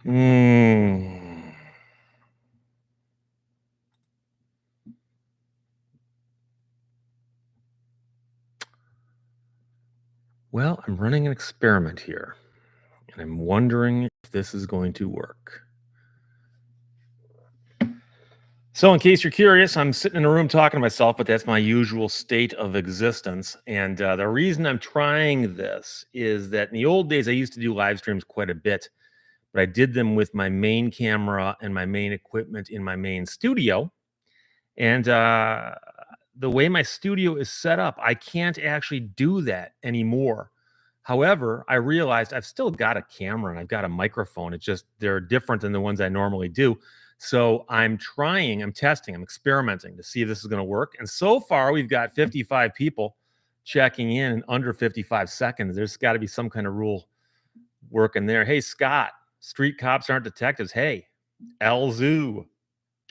Mm. Well, I'm running an experiment here, and I'm wondering if this is going to work. So, in case you're curious, I'm sitting in a room talking to myself, but that's my usual state of existence. And the reason I'm trying this is that in the old days, I used to do live streams quite a bit, but I did them with my main camera and my main equipment in my main studio. And the way my studio is set up, I can't actually do that anymore. However, I realized I've still got a camera and I've got a microphone. It's just they're different than the ones I normally do. So I'm testing, I'm experimenting to see if this is going to work. And so far, we've got 55 people checking in under 55 seconds. There's got to be some kind of rule working there. Hey, Scott, street cops aren't detectives. Hey, Elzoo,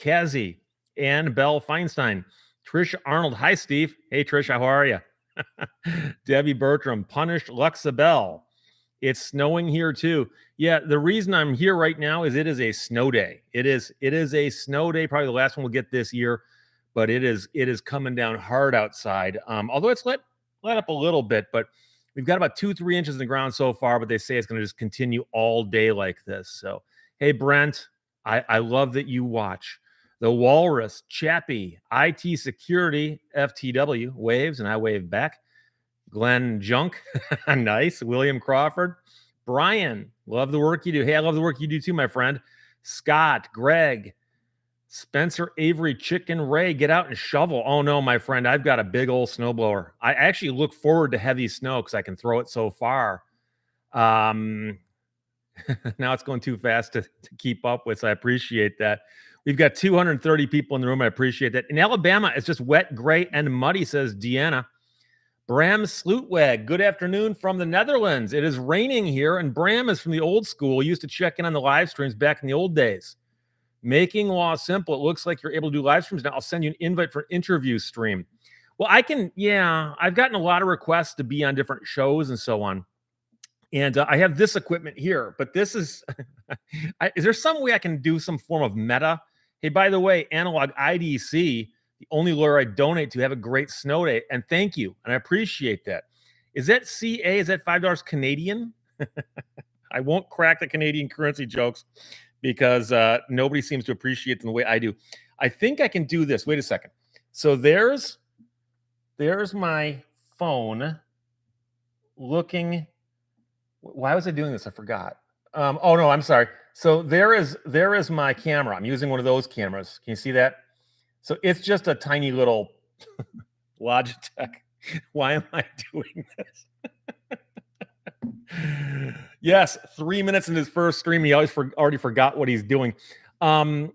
Kazi, and Belle Feinstein. Trisha Arnold. Hi, Steve. Hey, Trisha, how are you? Debbie Bertram. Punished Luxabelle. It's snowing here too. Yeah, the reason I'm here right now is it is a snow day. It is a snow day, probably the last one we'll get this year, but it is coming down hard outside. Although it's let up a little bit, but we've got about 2-3 inches in the ground so far, but they say it's going to just continue all day like this. So, hey, Brent, I love that you watch. The Walrus, Chappie, IT Security, FTW, waves, and I wave back. Glenn Junk, nice. William Crawford, Brian, love the work you do. Hey, I love the work you do too, my friend. Scott, Greg, Spencer Avery, Chicken Ray, get out and shovel. Oh no, my friend, I've got a big old snowblower. I actually look forward to heavy snow because I can throw it so far. Now it's going too fast to keep up with, so I appreciate that. We've got 230 people in the room. I appreciate that. In Alabama, it's just wet, gray, and muddy, says Deanna. Bram Slootweg, good afternoon from the Netherlands. It is raining here, and Bram is from the old school. Used to check in on the live streams back in the old days. Making law simple. It looks like you're able to do live streams now. I'll send you an invite for an interview stream. Well, I've gotten a lot of requests to be on different shows and so on. And I have this equipment here, but this is, is there some way I can do some form of meta? Hey, by the way, Analog IDC, the only lawyer I donate to, have a great snow day. And thank you. And I appreciate that. Is that CA? Is that $5 Canadian? I won't crack the Canadian currency jokes because nobody seems to appreciate them the way I do. I think I can do this. Wait a second. So there's my phone looking. Why was I doing this? I forgot. Oh no, I'm sorry. So there is my camera. I'm using one of those cameras. Can you see that? So it's just a tiny little Logitech. Why am I doing this? Yes, 3 minutes in his first stream, he already forgot what he's doing. Tom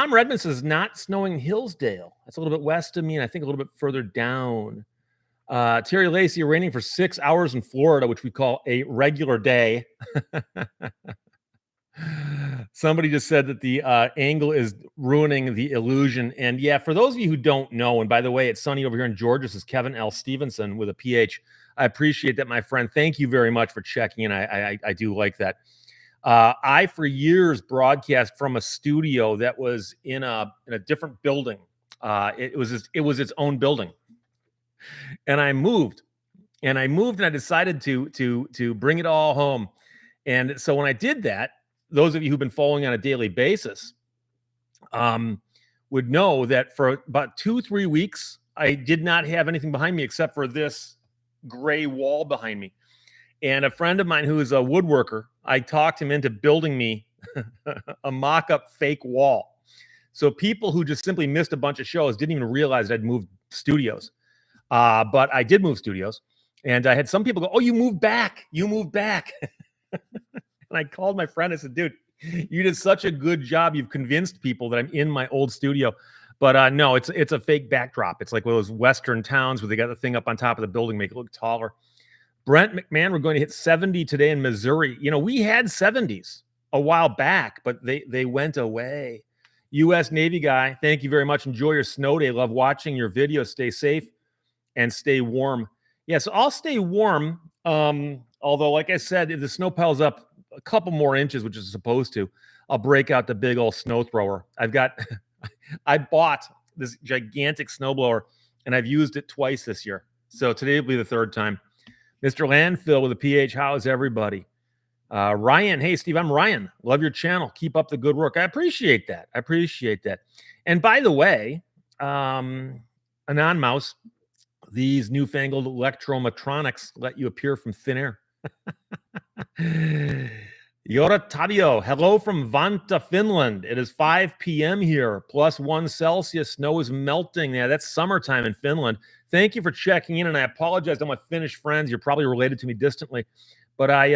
Redmond says not snowing Hillsdale. That's a little bit west of me, and I think a little bit further down. Terry Lacey, raining for 6 hours in Florida, which we call a regular day. Somebody just said that the angle is ruining the illusion. And yeah, for those of you who don't know, and by the way, it's sunny over here in Georgia. This is Kevin L. Stevenson with a PH. I appreciate that, my friend. Thank you very much for checking in. I do like that. I, for years, broadcast from a studio that was in a different building. It was its own building. And I moved and I decided to bring it all home. And so when I did that, those of you who've been following on a daily basis would know that for about 2-3 weeks, I did not have anything behind me except for this gray wall behind me. And a friend of mine who is a woodworker, I talked him into building me a mock-up fake wall. So people who just simply missed a bunch of shows didn't even realize I'd moved studios. But I did move studios. And I had some people go, "Oh, you moved back. You moved back." And I called my friend. I said, "Dude, you did such a good job. You've convinced people that I'm in my old studio." But no, it's a fake backdrop. It's like one of those Western towns where they got the thing up on top of the building, make it look taller. Brent McMahon, we're going to hit 70 today in Missouri. You know, we had 70s a while back, but they went away. U.S. Navy guy, thank you very much. Enjoy your snow day. Love watching your videos. Stay safe and stay warm. Yeah, so I'll stay warm. Although, like I said, if the snow piles up, a couple more inches, which is supposed to, I'll break out the big old snow thrower. I bought this gigantic snowblower and I've used it twice this year. So today will be the third time. Mr. Landfill with a PH, how's everybody? Ryan, hey, Steve, I'm Ryan. Love your channel. Keep up the good work. I appreciate that. And by the way, Anon Mouse, these newfangled electrometronics let you appear from thin air. Yora Tabio, hello from Vanta, Finland. It is 5 p.m. here, +1 Celsius. Snow is melting. Yeah, that's summertime in Finland. Thank you for checking in, and I apologize to my Finnish friends. You're probably related to me distantly, but I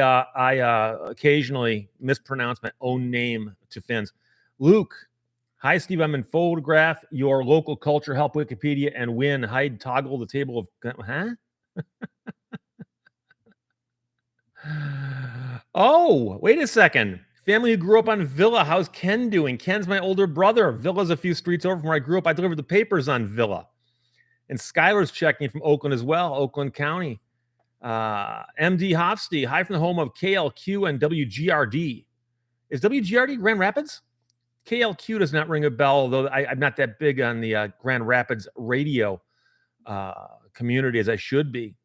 occasionally mispronounce my own name to Finns. Luke, hi, Steve. I'm in photograph your local culture, help Wikipedia, and win. Hide, toggle the table of... Huh? Oh, wait a second. Family who grew up on Villa. How's Ken doing? Ken's my older brother. Villa's a few streets over from where I grew up. I delivered the papers on Villa. And Skylar's checking in from Oakland as well, Oakland County. MD Hofsty, hi from the home of KLQ and WGRD. Is WGRD Grand Rapids? KLQ does not ring a bell, although I'm not that big on the Grand Rapids radio community as I should be.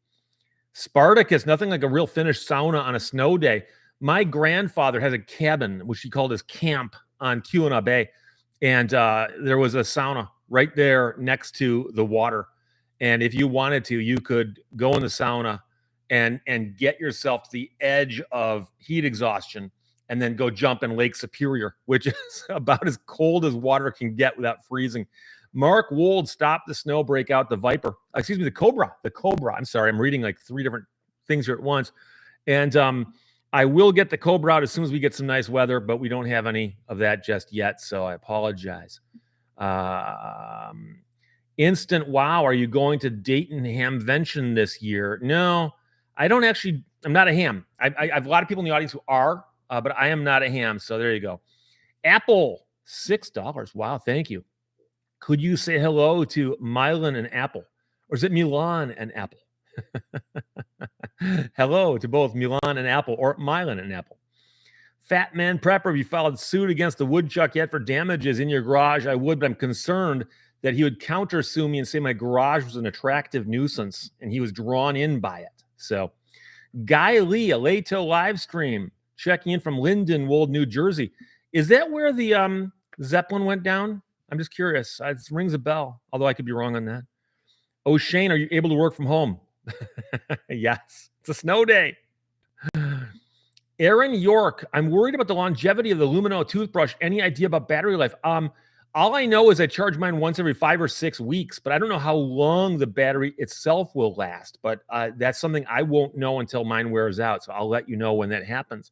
Spartacus, nothing like a real Finnish sauna on a snow day. My grandfather has a cabin, which he called his camp on Keweenaw Bay. And there was a sauna right there next to the water. And if you wanted to, you could go in the sauna and get yourself to the edge of heat exhaustion and then go jump in Lake Superior, which is about as cold as water can get without freezing. Mark Wold, stop the snow, break out the Viper. Excuse me, the Cobra. The Cobra. I'm sorry, I'm reading like 3 different things here at once. And I will get the Cobra out as soon as we get some nice weather, but we don't have any of that just yet, so I apologize. Instant Wow, are you going to Dayton Hamvention this year? No, I don't actually. I'm not a ham. I have a lot of people in the audience who are, but I am not a ham, so there you go. Apple, $6. Wow, thank you. Could you say hello to Milan and Apple? Or is it Milan and Apple? Hello to both Milan and Apple or Milan and Apple. Fat Man Prepper, have you filed suit against the woodchuck yet for damages in your garage? I would, but I'm concerned that he would countersue me and say my garage was an attractive nuisance and he was drawn in by it. So, Guy Lee, a Lehto live stream, checking in from Lindenwold, New Jersey. Is that where the Zeppelin went down? I'm just curious. It rings a bell, although I could be wrong on that. Oh, Shane, are you able to work from home? Yes. It's a snow day. Aaron York, I'm worried about the longevity of the Lumino toothbrush. Any idea about battery life? All I know is I charge mine once every 5 or 6 weeks, but I don't know how long the battery itself will last. But that's something I won't know until mine wears out. So I'll let you know when that happens.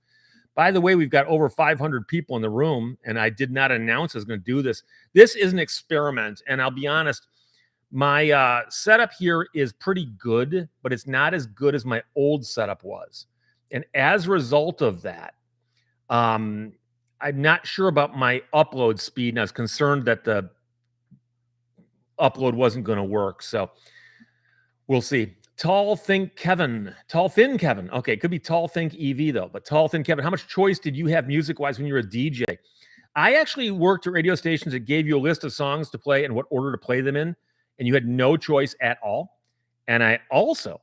By the way, we've got over 500 people in the room, and I did not announce I was going to do this. This is an experiment, and I'll be honest, my setup here is pretty good, but it's not as good as my old setup was. And as a result of that, I'm not sure about my upload speed, and I was concerned that the upload wasn't going to work. So we'll see. Tall Thin Kevin. Okay, it could be Tall Think EV, though. But Tall Thin Kevin, how much choice did you have music-wise when you were a DJ? I actually worked at radio stations that gave you a list of songs to play and what order to play them in, and you had no choice at all. And I also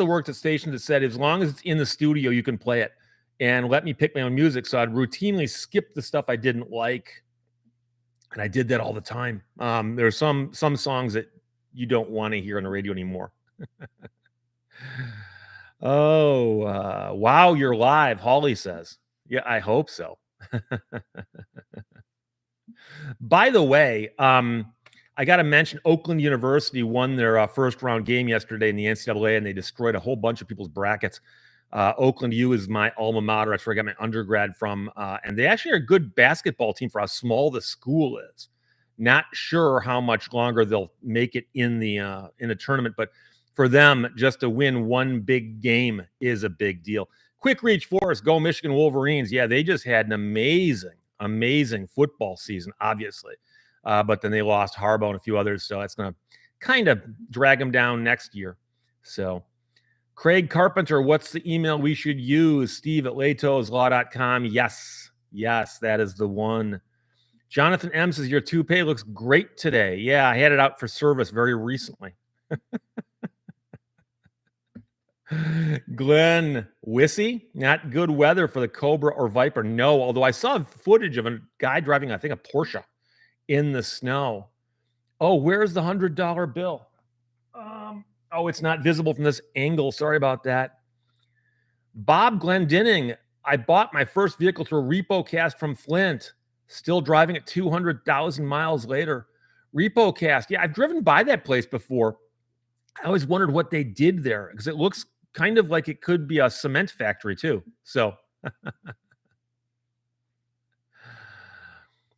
worked at stations that said, as long as it's in the studio, you can play it, and let me pick my own music. So I'd routinely skip the stuff I didn't like, and I did that all the time. There are some songs that you don't want to hear on the radio anymore. Wow, you're live, Holly says. Yeah, I hope so. By the way, I got to mention Oakland University won their first round game yesterday in the NCAA, and they destroyed a whole bunch of people's brackets. Oakland U is my alma mater. That's where I got my undergrad from. And they actually are a good basketball team for how small the school is. Not sure how much longer they'll make it in the tournament, but for them, just to win one big game is a big deal. Quick reach for us. Go Michigan Wolverines. Yeah, they just had an amazing football season, obviously. But then they lost Harbaugh and a few others, so that's going to kind of drag them down next year. So Craig Carpenter, what's the email we should use? Steve at lehtoslaw.com. Yes. Yes, that is the one. Jonathan M says, your toupee looks great today. Yeah, I had it out for service very recently. Glenn Wissy, not good weather for the Cobra or Viper. No, although I saw footage of a guy driving, I think, a Porsche in the snow. Oh, where's the $100 bill? Oh, it's not visible from this angle. Sorry about that. Bob Glendinning, I bought my first vehicle through a repo cast from Flint. Still driving it 200,000 miles later. Repo cast. Yeah, I've driven by that place before. I always wondered what they did there because it looks kind of like it could be a cement factory too. So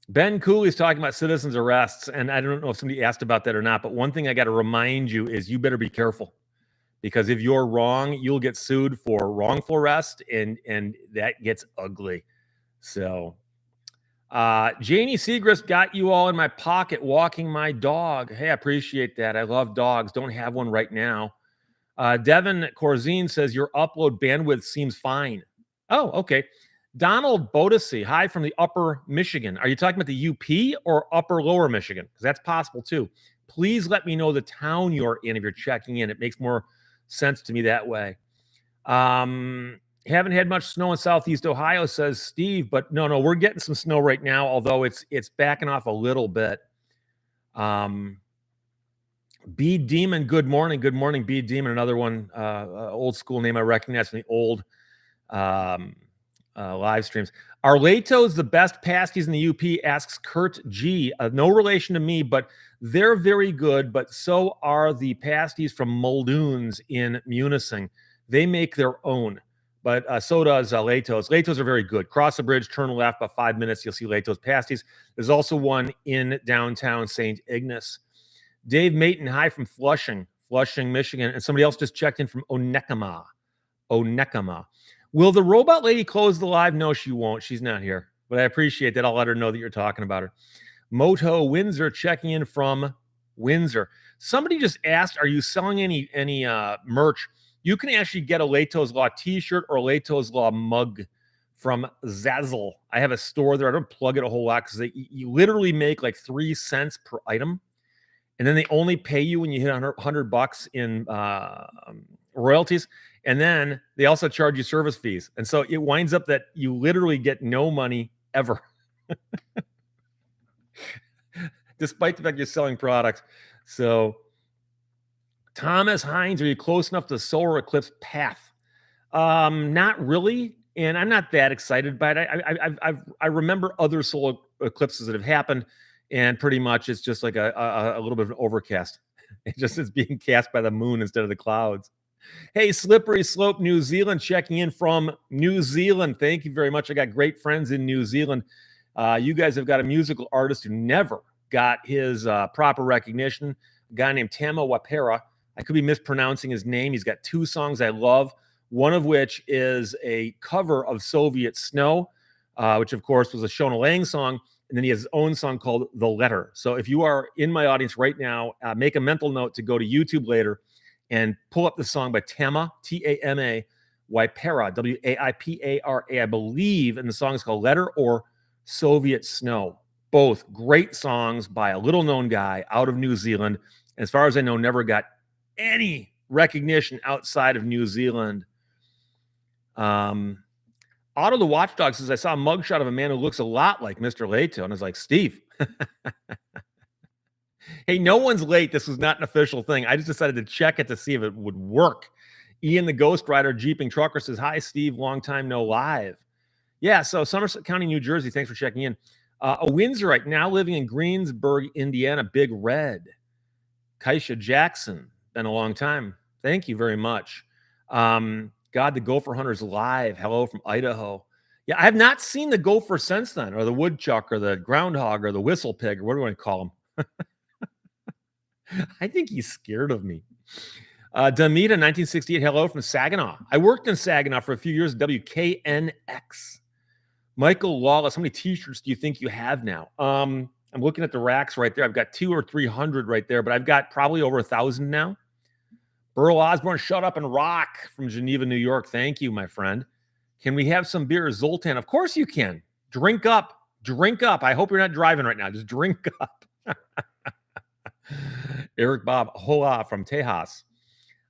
Ben Cooley's talking about citizens arrests, and I don't know if somebody asked about that or not, but one thing I got to remind you is you better be careful because if you're wrong, you'll get sued for wrongful arrest, and that gets ugly. So Janie Segrist got you all in my pocket walking my dog. Hey, I appreciate that. I love dogs. Don't have one right now. Devin Corzine says your upload bandwidth seems fine. Oh, okay. Donald Bodesi, hi from the Upper Michigan. Are you talking about the UP or Upper Lower Michigan? Because that's possible too. Please let me know the town you're in if you're checking in. It makes more sense to me that way. Haven't had much snow in Southeast Ohio, says Steve, but no, we're getting some snow right now, although it's backing off a little bit. B Demon, good morning. Good morning, B Demon. Another one, old school name I recognize from the old live streams. Are Lehtos the best pasties in the UP? Asks Kurt G. No relation to me, but they're very good. But so are the pasties from Muldoon's in Munising. They make their own, but so does Lehtos. Lehtos are very good. Cross the bridge, turn left, about 5 minutes, you'll see Lehtos pasties. There's also one in downtown St. Ignace. Dave Mayton, hi from Flushing, Michigan. And somebody else just checked in from Onekama. Will the robot lady close the live? No, she won't. She's not here. But I appreciate that. I'll let her know that you're talking about her. Moto Windsor checking in from Windsor. Somebody just asked, are you selling any merch? You can actually get a Lehto's Law t-shirt or a Lehto's Law mug from Zazzle. I have a store there. I don't plug it a whole lot because you literally make like 3 cents per item. And then they only pay you when you hit $100 in royalties. And then they also charge you service fees. And so it winds up that you literally get no money ever. Despite the fact you're selling products. So Thomas Hines, are you close enough to the solar eclipse path? Not really. And I'm not that excited by it. I remember other solar eclipses that have happened. And pretty much it's just like a little bit of an overcast. It just is being cast by the moon instead of the clouds. Hey, Slippery Slope, New Zealand, checking in from New Zealand. Thank you very much. I got great friends in New Zealand. You guys have got a musical artist who never got his proper recognition, a guy named Tamo Wapera. I could be mispronouncing his name. He's got 2 songs I love, one of which is a cover of Soviet Snow, which, of course, was a Shona Lang song. And then he has his own song called The Letter. So if you are in my audience right now, make a mental note to go to YouTube later and pull up the song by Tama, T-A-M-A, Waipara, W-A-I-P-A-R-A, I believe, and the song is called Letter or Soviet Snow. Both great songs by a little-known guy out of New Zealand. As far as I know, never got any recognition outside of New Zealand. Otto the Watchdog says, I saw a mugshot of a man who looks a lot like Mr. Lehto. And I was like, Steve. Hey, no one's late. This was not an official thing. I just decided to check it to see if it would work. Ian the Ghost Rider Jeeping Trucker says, hi, Steve. Long time no live. Yeah, so Somerset County, New Jersey. Thanks for checking in. A Windsorite now living in Greensburg, Indiana. Big Red. Kaisha Jackson. Been a long time. Thank you very much. God, the Gopher Hunters live. Hello from Idaho. Yeah, I have not seen the gopher since then, or the woodchuck, or the groundhog, or the whistle pig, or what do I call him? I think he's scared of me. Damita, 1968. Hello from Saginaw. I worked in Saginaw for a few years at WKNX. Michael Lawless, how many t-shirts do you think you have now? I'm looking at the racks right there. I've got 200 or 300 right there, but I've got probably over 1,000 now. Burl Osborne, shut up and rock from Geneva, New York. Thank you, my friend. Can we have some beer, Zoltan? Of course you can. Drink up. Drink up. I hope you're not driving right now. Just drink up. Eric Bob Hoa from Tejas.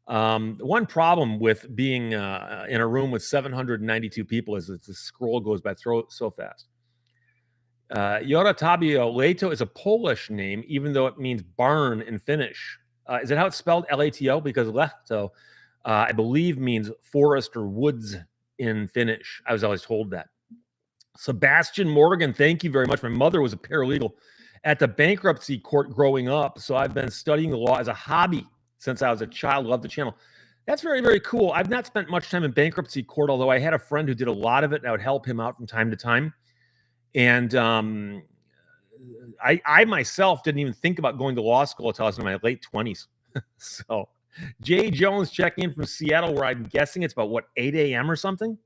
One problem with being in a room with 792 people is that the scroll goes by so fast. Yoratabio Lehto is a Polish name, even though it means barn in Finnish. Is it how it's spelled? Lato? Because Lehto, I believe, means forest or woods in Finnish. I was always told that. Sebastian Morgan, thank you very much. My mother was a paralegal at the bankruptcy court growing up, so I've been studying the law as a hobby since I was a child. Love the channel. That's very, very cool. I've not spent much time in bankruptcy court, although I had a friend who did a lot of it, and I would help him out from time to time. And I myself didn't even think about going to law school until I was in my late 20s. So Jay Jones checking in from Seattle, where I'm guessing it's about, 8 a.m. or something?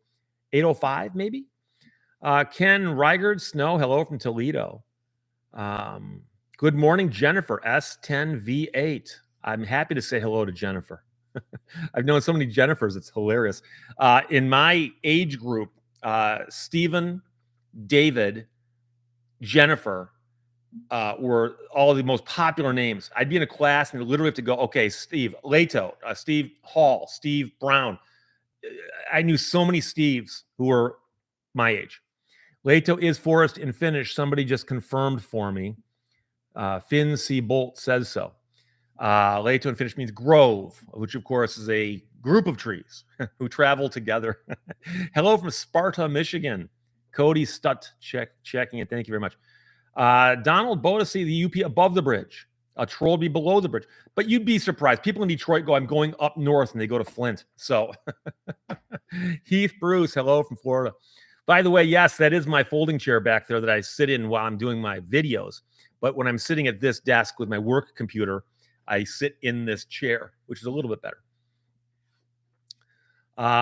8:05 maybe? Ken Reigard Snow, hello from Toledo. Good morning, Jennifer, S10V8. I'm happy to say hello to Jennifer. I've known so many Jennifers, it's hilarious. In my age group, Stephen, David, Jennifer were all the most popular names. I'd be in a class and I'd literally have to go, okay, Steve Lehto, Steve Hall, Steve Brown. I knew so many Steves who were my age. Lehto is forest in Finnish. Somebody just confirmed for me. Finn C. Bolt says so. Lehto in Finnish means grove, which of course is a group of trees who travel together. Hello from Sparta, Michigan. Cody Stutt checking it. Thank you very much. Donald Bodesi, the UP above the bridge. A troll be below the bridge. But you'd be surprised. People in Detroit go, I'm going up north, and they go to Flint. So Heath Bruce, hello from Florida. By the way, yes, that is my folding chair back there that I sit in while I'm doing my videos. But when I'm sitting at this desk with my work computer, I sit in this chair, which is a little bit better.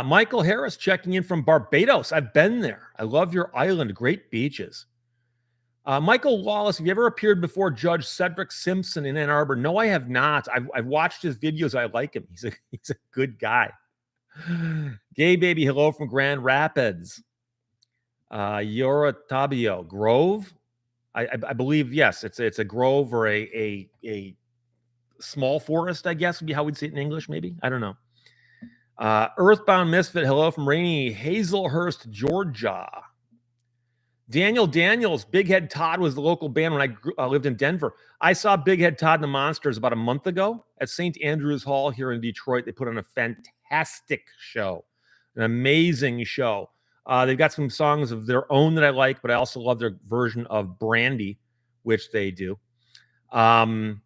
Michael Harris checking in from Barbados. I've been there. I love your island. Great beaches. Michael Wallace, have you ever appeared before Judge Cedric Simpson in Ann Arbor? No, I have not. I've watched his videos. I like him. He's a good guy. Gay baby, hello from Grand Rapids. Yoratabio, grove. I believe, yes, it's a grove or a small forest, I guess would be how we'd say it in English, maybe. I don't know. Earthbound Misfit, hello from rainy Hazelhurst, Georgia. Daniel Daniels, Big Head Todd was the local band when I lived in Denver. I saw Big Head Todd and the Monsters about a month ago at St. Andrews Hall here in Detroit. They put on a fantastic show, an amazing show. They've got some songs of their own that I like, but I also love their version of Brandy, which they do. Mount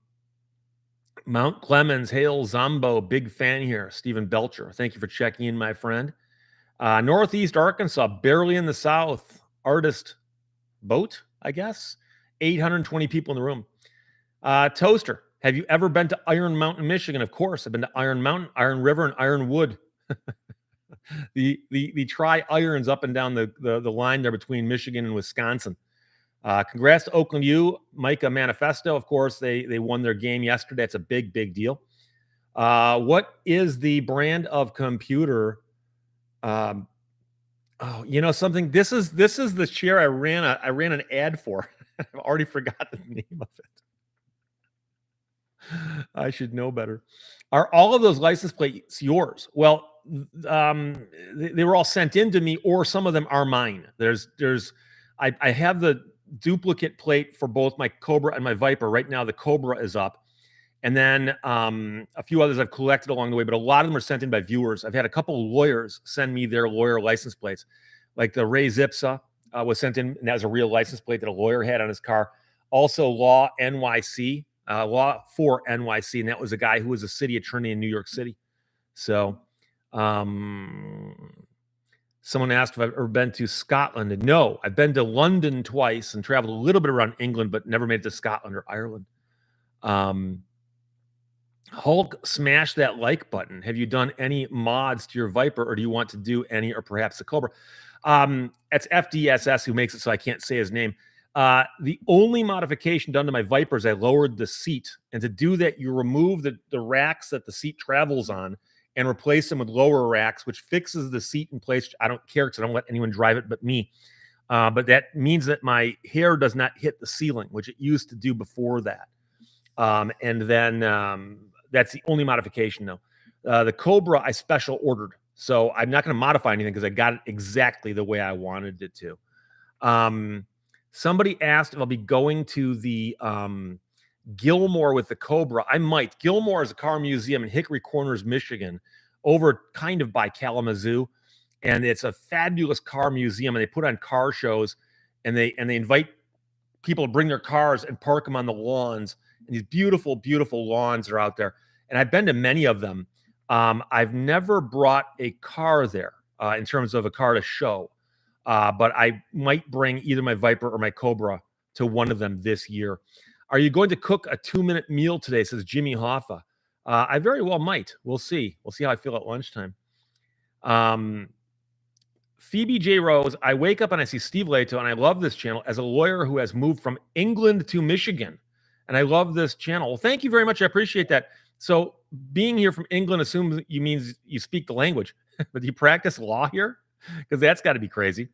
Clemens, Hail Zombo, big fan here. Stephen Belcher, thank you for checking in, my friend. Northeast Arkansas, barely in the South. Artist boat, I guess. 820 people in the room. Toaster, have you ever been to Iron Mountain, Michigan? Of course, I've been to Iron Mountain, Iron River, and Ironwood. the tri-irons up and down the line there between Michigan and Wisconsin. Congrats to Oakland U, Micah Manifesto. Of course, they won their game yesterday. It's a big, big deal. What is the brand of computer? Oh, you know something? This is the chair I ran an ad for. I've already forgot the name of it. I should know better. Are all of those license plates yours? Well, they were all sent in to me, or some of them are mine. I have the duplicate plate for both my Cobra and my Viper. Right now, the Cobra is up. And then a few others I've collected along the way, but a lot of them are sent in by viewers. I've had a couple of lawyers send me their lawyer license plates. Like the Ray Zipsa was sent in, and that was a real license plate that a lawyer had on his car. Also, Law NYC, Law for NYC, and that was a guy who was a city attorney in New York City. So someone asked if I've ever been to Scotland. No, I've been to London twice and traveled a little bit around England, but never made it to Scotland or Ireland. Hulk, smash that like button. Have you done any mods to your Viper, or do you want to do any, or perhaps the Cobra? It's FDSS who makes it, so I can't say his name. The only modification done to my Viper is I lowered the seat. And to do that, you remove the racks that the seat travels on and replace them with lower racks, which fixes the seat in place. I don't care because I don't let anyone drive it but me. But that means that my hair does not hit the ceiling, which it used to do before that. And then that's the only modification, though. The Cobra I special ordered. So I'm not going to modify anything because I got it exactly the way I wanted it to. Somebody asked if I'll be going to the Gilmore with the Cobra. I might. Gilmore is a car museum in Hickory Corners, Michigan, over kind of by Kalamazoo. And it's a fabulous car museum. And they put on car shows and they invite people to bring their cars and park them on the lawns. And these beautiful, beautiful lawns are out there. And I've been to many of them. I've never brought a car there in terms of a car to show. But I might bring either my Viper or my Cobra to one of them this year. Are you going to cook a 2-minute meal today, says Jimmy Hoffa. I very well might. We'll see. We'll see how I feel at lunchtime. Phoebe J. Rose, I wake up and I see Steve Lehto, and I love this channel as a lawyer who has moved from England to Michigan. And I love this channel. Well, thank you very much. I appreciate that. So being here from England assumes you means you speak the language, but do you practice law here? Because that's got to be crazy.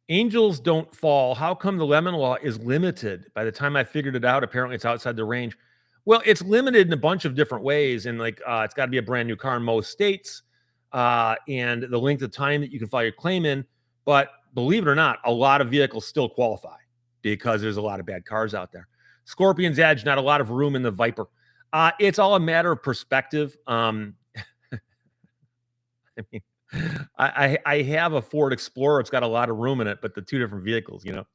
Angels don't fall. How come the lemon law is limited? By the time I figured it out, apparently it's outside the range. Well, it's limited in a bunch of different ways. And like, it's got to be a brand new car in most states. And the length of time that you can file your claim in. But believe it or not, a lot of vehicles still qualify because there's a lot of bad cars out there. Scorpion's Edge, not a lot of room in the Viper. It's all a matter of perspective. I mean, I have a Ford Explorer. It's got a lot of room in it, but the two different vehicles, you know.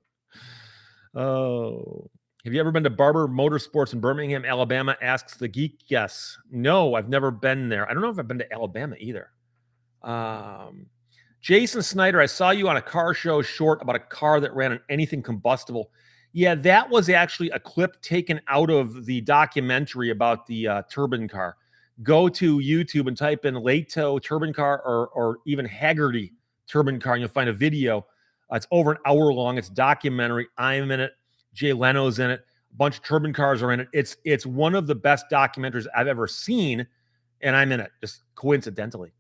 Oh, have you ever been to Barber Motorsports in Birmingham, Alabama? Asks the geek. Yes. No, I've never been there. I don't know if I've been to Alabama either. Jason Snyder, I saw you on a car show short about a car that ran on anything combustible. Yeah, that was actually a clip taken out of the documentary about the turbine car. Go to YouTube and type in Lehto turbine car or even Haggerty turbine car, and you'll find a video. It's over an hour long. It's documentary. I'm in it. Jay Leno's in it. A bunch of turbine cars are in it. It's one of the best documentaries I've ever seen, and I'm in it just coincidentally.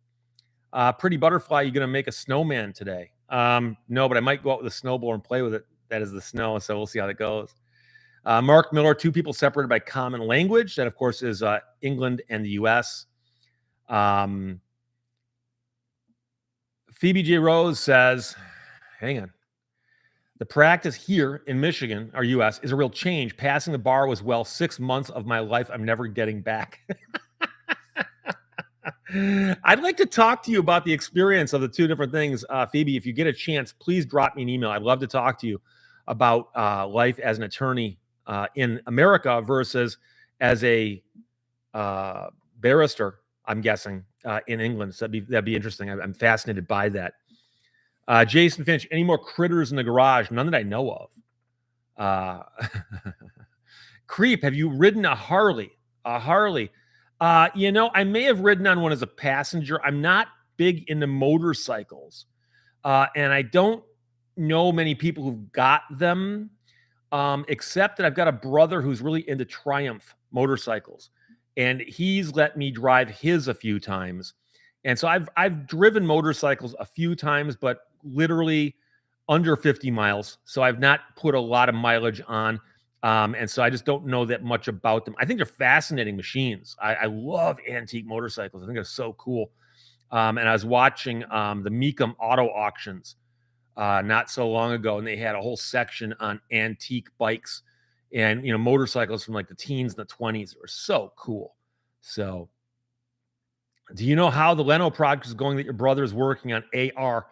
Pretty Butterfly, you going to make a snowman today? No, but I might go out with a snowblower and play with it. That is the snow, so we'll see how that goes. Mark Miller, two people separated by common language. That, of course, is England and the U.S. Phoebe J. Rose says, hang on. The practice here in Michigan, or U.S., is a real change. Passing the bar was, 6 months of my life I'm never getting back. I'd like to talk to you about the experience of the two different things. Phoebe, if you get a chance, please drop me an email. I'd love to talk to you about life as an attorney in America versus as a barrister, I'm guessing, in England. So that'd be interesting. I'm fascinated by that. Jason Finch, any more critters in the garage? None that I know of. Creep, have you ridden a Harley? A Harley. I may have ridden on one as a passenger. I'm not big into motorcycles. And I don't know many people who've got them, except that I've got a brother who's really into Triumph motorcycles. And he's let me drive his a few times. And so I've driven motorcycles a few times, but literally under 50 miles. So I've not put a lot of mileage on. And so I just don't know that much about them. I think they're fascinating machines. I love antique motorcycles. I think they're so cool. And I was watching the Mecum auto auctions not so long ago, and they had a whole section on antique bikes and, motorcycles from like the teens and the 20s. Were so cool. So do you know how the Leno project is going that your brother is working on AR?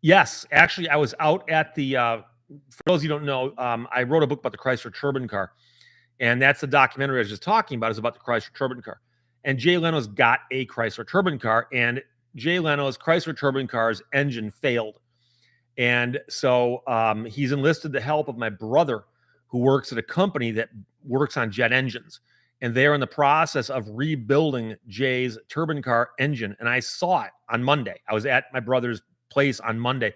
Yes, actually, I was out at the for those of you who don't know, I wrote a book about the Chrysler turbine car, and that's the documentary I was just talking about. Is about the Chrysler turbine car, and Jay Leno's got a Chrysler turbine car, and Jay Leno's Chrysler turbine car's engine failed, and so he's enlisted the help of my brother, who works at a company that works on jet engines, and they're in the process of rebuilding Jay's turbine car engine. And I saw it on Monday. I was at my brother's place on Monday.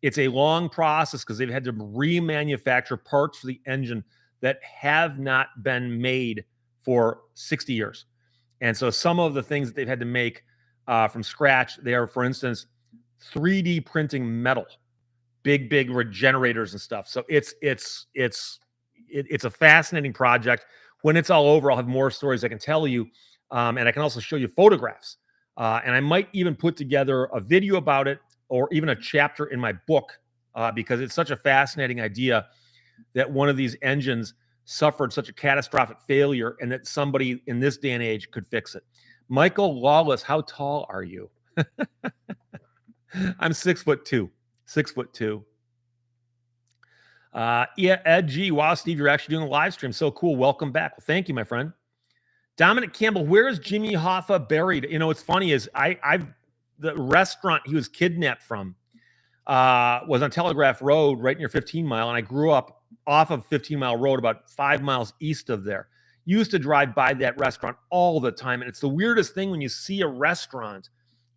It's a long process because they've had to remanufacture parts for the engine that have not been made for 60 years. And so some of the things that they've had to make from scratch, they are, for instance, 3D printing metal, big regenerators and stuff. So it's a fascinating project. When it's all over, I'll have more stories I can tell you, and I can also show you photographs. And I might even put together a video about it, or even a chapter in my book, because it's such a fascinating idea that one of these engines suffered such a catastrophic failure, and that somebody in this day and age could fix it. Michael Lawless, how tall are you? I'm 6'2". 6'2". Yeah, Ed G. Wow, Steve, you're actually doing a live stream. So cool. Welcome back. Well, thank you, my friend. Dominic Campbell, where is Jimmy Hoffa buried? You know, what's funny is the restaurant he was kidnapped from was on Telegraph Road, right near 15 Mile, and I grew up off of 15 Mile Road, about 5 miles east of there. Used to drive by that restaurant all the time, and it's the weirdest thing when you see a restaurant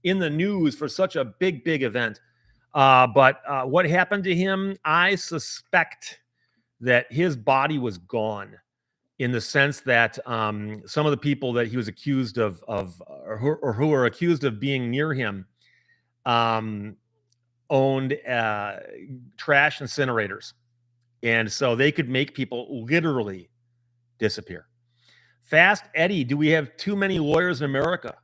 in the news for such a big event. But what happened to him? I suspect that his body was gone, in the sense that some of the people that he was accused or who are accused of being near him, owned trash incinerators, and so they could make people literally disappear. Fast Eddie, do we have too many lawyers in America?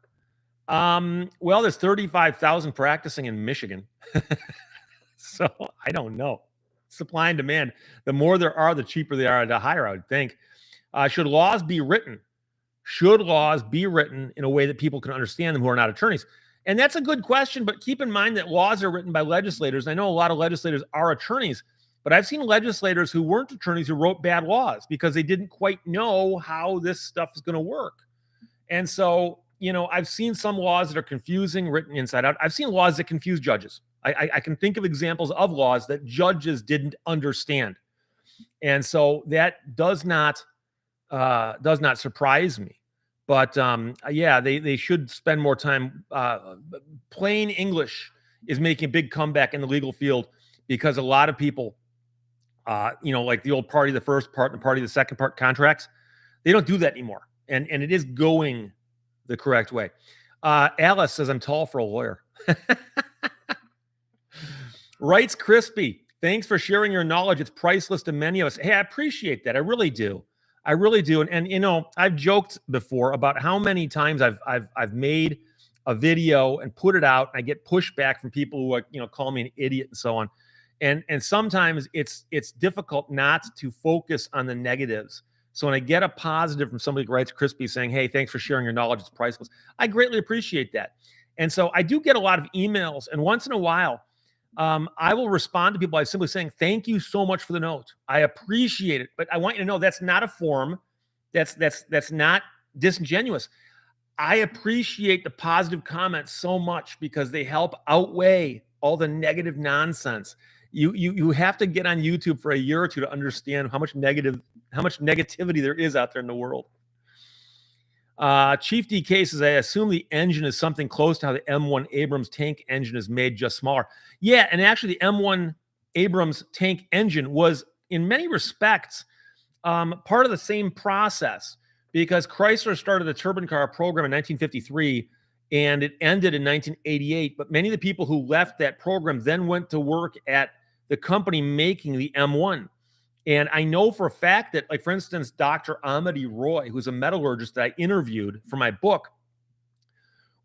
Well, there's 35,000 practicing in Michigan. So I don't know. Supply and demand. The more there are, the cheaper they are to hire, I would think. Should laws be written? Should laws be written in a way that people can understand them who are not attorneys? And that's a good question, but keep in mind that laws are written by legislators. I know a lot of legislators are attorneys, but I've seen legislators who weren't attorneys who wrote bad laws because they didn't quite know how this stuff is going to work. And so, you know, I've seen some laws that are confusing, written inside out. I've seen laws that confuse judges. I can think of examples of laws that judges didn't understand. And so that does not surprise me. But yeah, they should spend more time. Plain English is making a big comeback in the legal field, because a lot of people, you know, like the old party, the first part, and the party, the second part contracts, they don't do that anymore. And it is going the correct way. Alice says, I'm tall for a lawyer. Writes Crispy, thanks for sharing your knowledge. It's priceless to many of us. Hey, I appreciate that. I really do. I really do. And you know, I've joked before about how many times I've made a video and put it out. And I get pushback from people who are, you know, call me an idiot and so on. And sometimes it's difficult not to focus on the negatives. So when I get a positive from somebody who writes Crispy saying, hey, thanks for sharing your knowledge, it's priceless, I greatly appreciate that. And so I do get a lot of emails, and once in a while, I will respond to people by simply saying, thank you so much for the note. I appreciate it. But I want you to know that's not a form. That's not disingenuous. I appreciate the positive comments so much because they help outweigh all the negative nonsense. You have to get on YouTube for a year or two to understand how much negativity there is out there in the world. Chief DK says, I assume the engine is something close to how the M1 Abrams tank engine is made, just smaller. Yeah, and actually the M1 Abrams tank engine was, in many respects, part of the same process, because Chrysler started the turbine car program in 1953, and it ended in 1988. But many of the people who left that program then went to work at the company making the M1. And I know for a fact that, like, for instance, Dr. Amity Roy, who's a metallurgist that I interviewed for my book,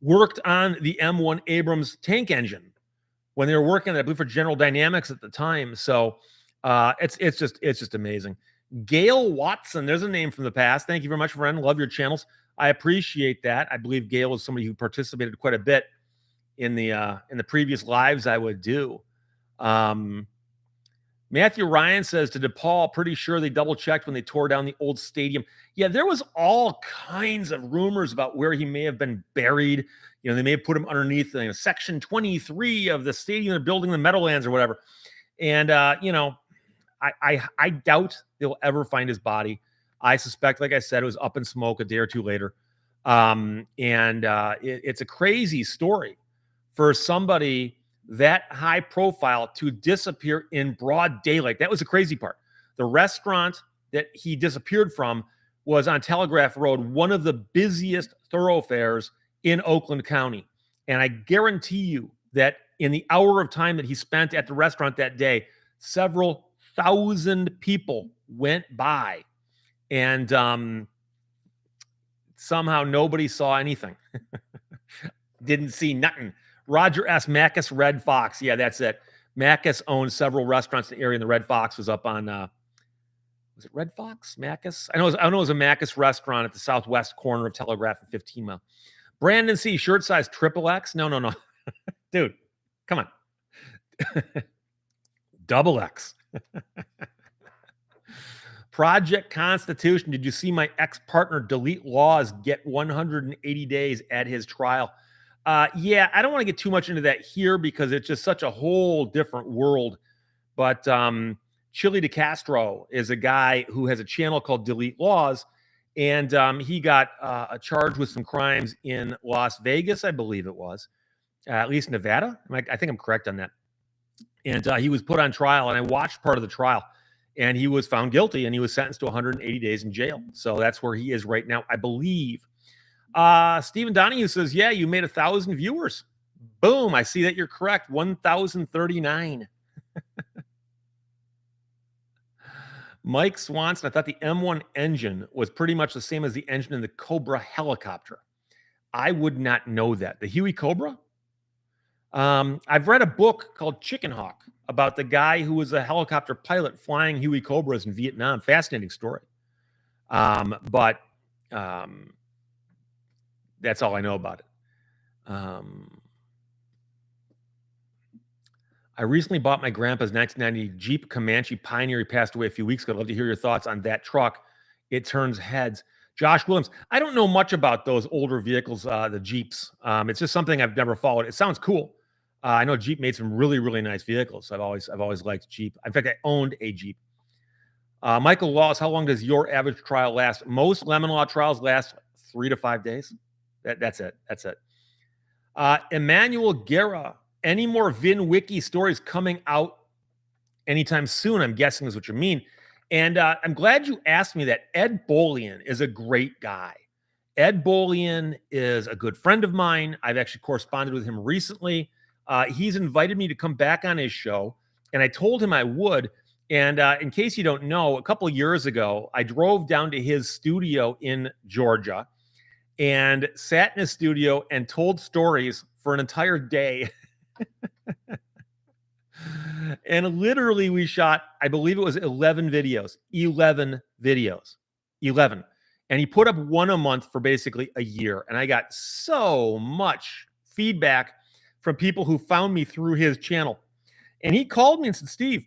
worked on the M1 Abrams tank engine when they were working, I believe, for General Dynamics at the time. So it's just amazing. Gail Watson, there's a name from the past. Thank you very much, friend. Love your channels. I appreciate that. I believe Gail was somebody who participated quite a bit in the previous lives I would do. Matthew Ryan says, to DePaul, pretty sure they double checked when they tore down the old stadium. Yeah, there was all kinds of rumors about where he may have been buried. You know, they may have put him underneath section 23 of the stadium they're building, the Meadowlands or whatever. And you know, I doubt they'll ever find his body. I suspect, like I said, it was up in smoke a day or two later. It's a crazy story for somebody that high profile to disappear in broad daylight. That was the crazy part. The restaurant that he disappeared from was on Telegraph Road, one of the busiest thoroughfares in Oakland County. And I guarantee you that in the hour of time that he spent at the restaurant that day, several thousand people went by, and somehow nobody saw anything. Didn't see nothing. Roger S. Macus Red Fox. Yeah, that's it. Macus owned several restaurants in the area, and the Red Fox was up on, was it Red Fox? Macus? I know it was a Macus restaurant at the southwest corner of Telegraph and 15 Mile. Brandon C. Shirt size triple X? No. Dude, come on. Double X. Project Constitution. Did you see my ex-partner delete laws get 180 days at his trial? Yeah, I don't want to get too much into that here because it's just such a whole different world. But Chili DeCastro is a guy who has a channel called Delete Laws, and he got charged with some crimes in Las Vegas, I believe it was, at least Nevada. I think I'm correct on that. And he was put on trial, and I watched part of the trial, and he was found guilty, and he was sentenced to 180 days in jail. So that's where he is right now, I believe. Stephen Donahue says, yeah, you made 1,000 viewers. Boom. I see that you're correct. 1,039. Mike Swanson, I thought the M1 engine was pretty much the same as the engine in the Cobra helicopter. I would not know that. The Huey Cobra? I've read a book called Chicken Hawk about the guy who was a helicopter pilot flying Huey Cobras in Vietnam. Fascinating story. But that's all I know about it. I recently bought my grandpa's 1990 Jeep Comanche Pioneer. He passed away a few weeks ago. I'd love to hear your thoughts on that truck. It turns heads. Josh Williams, I don't know much about those older vehicles, the Jeeps. It's just something I've never followed. It sounds cool. I know Jeep made some really, really nice vehicles. I've always liked Jeep. In fact, I owned a Jeep. Michael Wallace, how long does your average trial last? Most lemon law trials last 3 to 5 days. That's it. Emmanuel Guerra, any more VinWiki stories coming out anytime soon? I'm guessing is what you mean. And I'm glad you asked me that. Ed Bolian is a great guy. Ed Bolian is a good friend of mine. I've actually corresponded with him recently. He's invited me to come back on his show, and I told him I would. And in case you don't know, a couple of years ago, I drove down to his studio in Georgia and sat in his studio and told stories for an entire day. And literally we shot, I believe it was 11 videos. 11. And he put up one a month for basically a year. And I got so much feedback from people who found me through his channel. And he called me and said, Steve,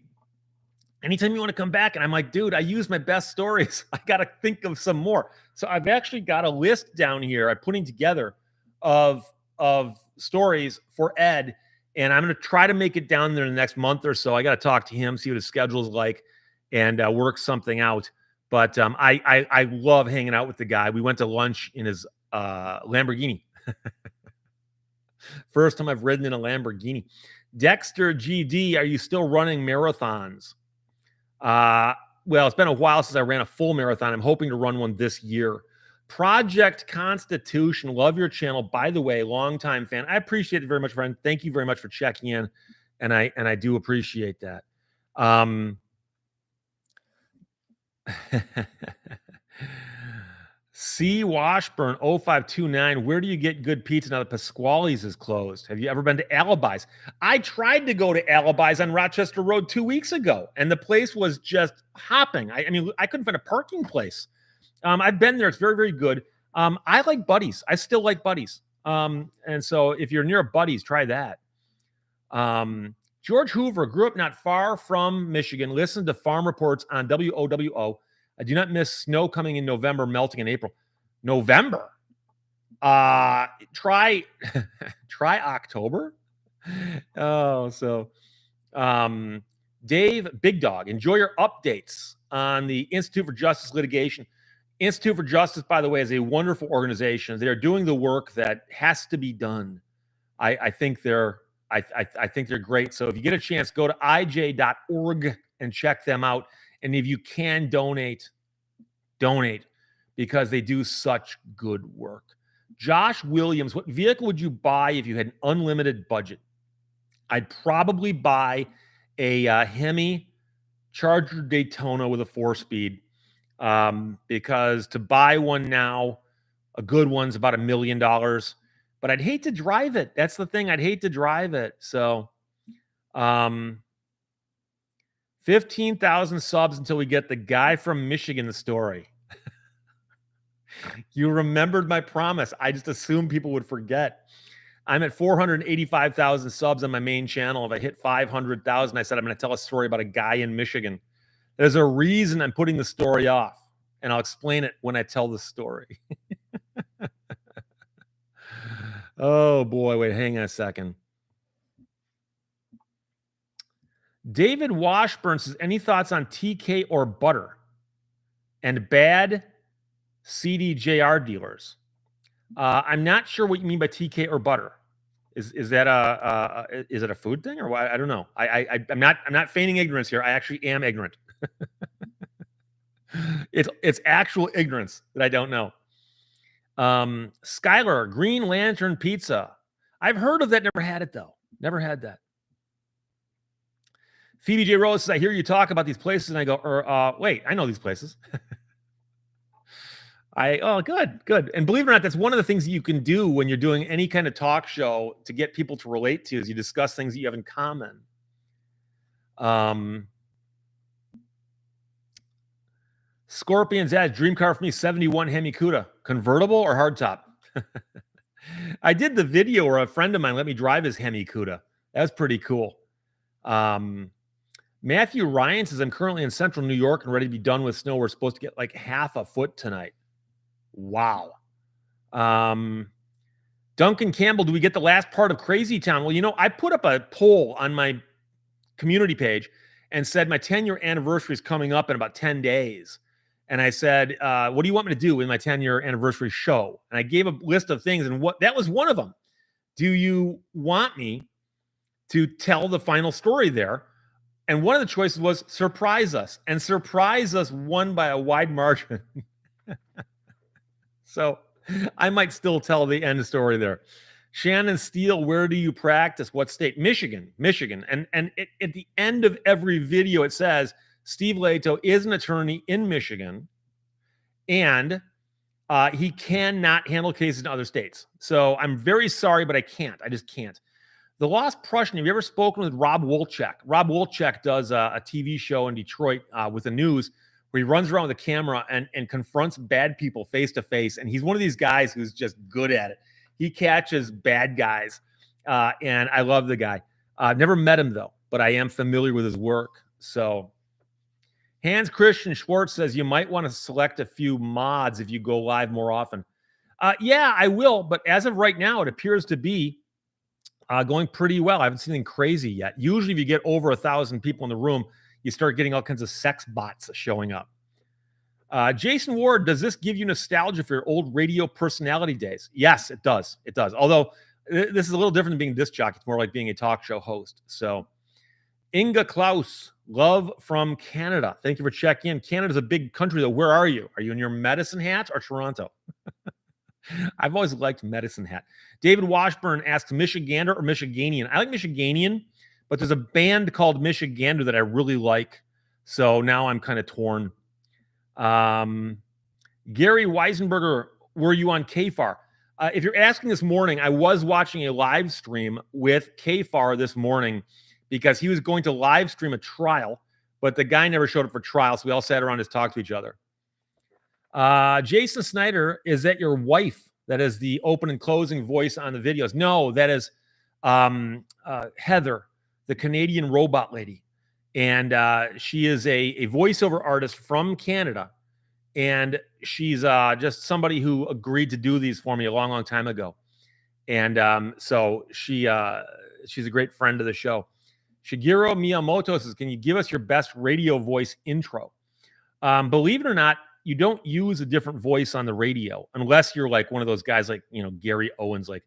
anytime you want to come back. And I'm like, dude, I use my best stories. I got to think of some more. So I've actually got a list down here I'm putting together of stories for Ed. And I'm going to try to make it down there in the next month or so. I got to talk to him, see what his schedule's like, and work something out. But I love hanging out with the guy. We went to lunch in his Lamborghini. First time I've ridden in a Lamborghini. Dexter GD, are you still running marathons? Well, it's been a while since I ran a full marathon. I'm hoping to run one this year. Project Constitution, love your channel. By the way, longtime fan. I appreciate it very much, friend. Thank you very much for checking in, and I do appreciate that. C. Washburn 0529. Where do you get good pizza now that Pasquale's is closed? Have you ever been to Alibi's? I tried to go to Alibi's on Rochester Road 2 weeks ago, and the place was just hopping. I mean, I couldn't find a parking place. I've been there. It's very, very good. I like Buddies. I still like Buddies. And so if you're near Buddies, try that. George Hoover grew up not far from Michigan. Listened to farm reports on WOWO. I do not miss snow coming in November, melting in April. November? Try October. Oh, so Dave Big Dog, enjoy your updates on the Institute for Justice litigation. Institute for Justice, by the way, is a wonderful organization. They're doing the work that has to be done. I think they're I think they're great. So if you get a chance, go to ij.org and check them out. And if you can donate because they do such good work. Josh Williams, what vehicle would you buy if you had an unlimited budget? I'd probably buy a Hemi Charger Daytona with a 4-speed, because to buy one now, a good one's about $1 million. But I'd hate to drive it. That's the thing. I'd hate to drive it. So 15,000 subs until we get the guy from Michigan the story. You remembered my promise. I just assumed people would forget. I'm at 485,000 subs on my main channel. If I hit 500,000, I said I'm going to tell a story about a guy in Michigan. There's a reason I'm putting the story off, and I'll explain it when I tell the story. Oh, boy. Wait, hang on a second. David Washburn says, any thoughts on TK or butter and bad CDJR dealers? I'm not sure what you mean by TK or butter. Is that is it a food thing or what? I don't know. I'm not feigning ignorance here. I actually am ignorant. It's actual ignorance that I don't know. Skylar, Green Lantern Pizza. I've heard of that. Never had it though. Never had that. Phoebe J. Rose says, I hear you talk about these places, and I go, wait, I know these places. Good. And believe it or not, that's one of the things that you can do when you're doing any kind of talk show to get people to relate to is you discuss things that you have in common. Scorpions adds dream car for me, 71 Hemi Cuda. Convertible or hardtop? I did the video where a friend of mine let me drive his Hemi Cuda. That was pretty cool. Matthew Ryan says, I'm currently in central New York and ready to be done with snow. We're supposed to get like half a foot tonight. Wow. Duncan Campbell, do we get the last part of Crazy Town? Well, I put up a poll on my community page and said my 10-year anniversary is coming up in about 10 days. And I said, what do you want me to do in my 10-year anniversary show? And I gave a list of things, and that was one of them. Do you want me to tell the final story there? And one of the choices was surprise us. And surprise us won by a wide margin. So I might still tell the end story there. Shannon Steele, where do you practice? What state? Michigan. And at the end of every video, it says, Steve Lehto is an attorney in Michigan, and he cannot handle cases in other states. So I'm very sorry, but I can't. I just can't. The Lost Prussian, have you ever spoken with Rob Wolchek? Rob Wolchek does a TV show in Detroit with the news where he runs around with a camera and confronts bad people face to face. And he's one of these guys who's just good at it. He catches bad guys, and I love the guy. I've never met him, though, but I am familiar with his work. So Hans Christian Schwartz says you might want to select a few mods if you go live more often. Yeah, I will. But as of right now, it appears to be going pretty well. I haven't seen anything crazy yet. Usually if you get over 1,000 people in the room, you start getting all kinds of sex bots showing up. Jason Ward, does this give you nostalgia for your old radio personality days? Yes, it does. It does. Although this is a little different than being a disc jockey. It's more like being a talk show host. So Inga Klaus, love from Canada. Thank you for checking in. Canada's a big country, though. Where are you? Are you in your Medicine Hat or Toronto? I've always liked Medicine Hat. David Washburn asks, Michigander or Michiganian? I like Michiganian, but there's a band called Michigander that I really like. So now I'm kind of torn. Gary Weisenberger, were you on KFAR? If you're asking this morning, I was watching a live stream with KFAR this morning because he was going to live stream a trial, but the guy never showed up for trial, so we all sat around and talked to each other. Jason Snyder, is that your wife that is the open and closing voice on the videos? No, that is Heather, the Canadian robot lady. And she is a voiceover artist from Canada. And she's just somebody who agreed to do these for me a long, long time ago. And so she's a great friend of the show. Shigeru Miyamoto says, can you give us your best radio voice intro? Believe it or not, you don't use a different voice on the radio unless you're like one of those guys like, Gary Owens, like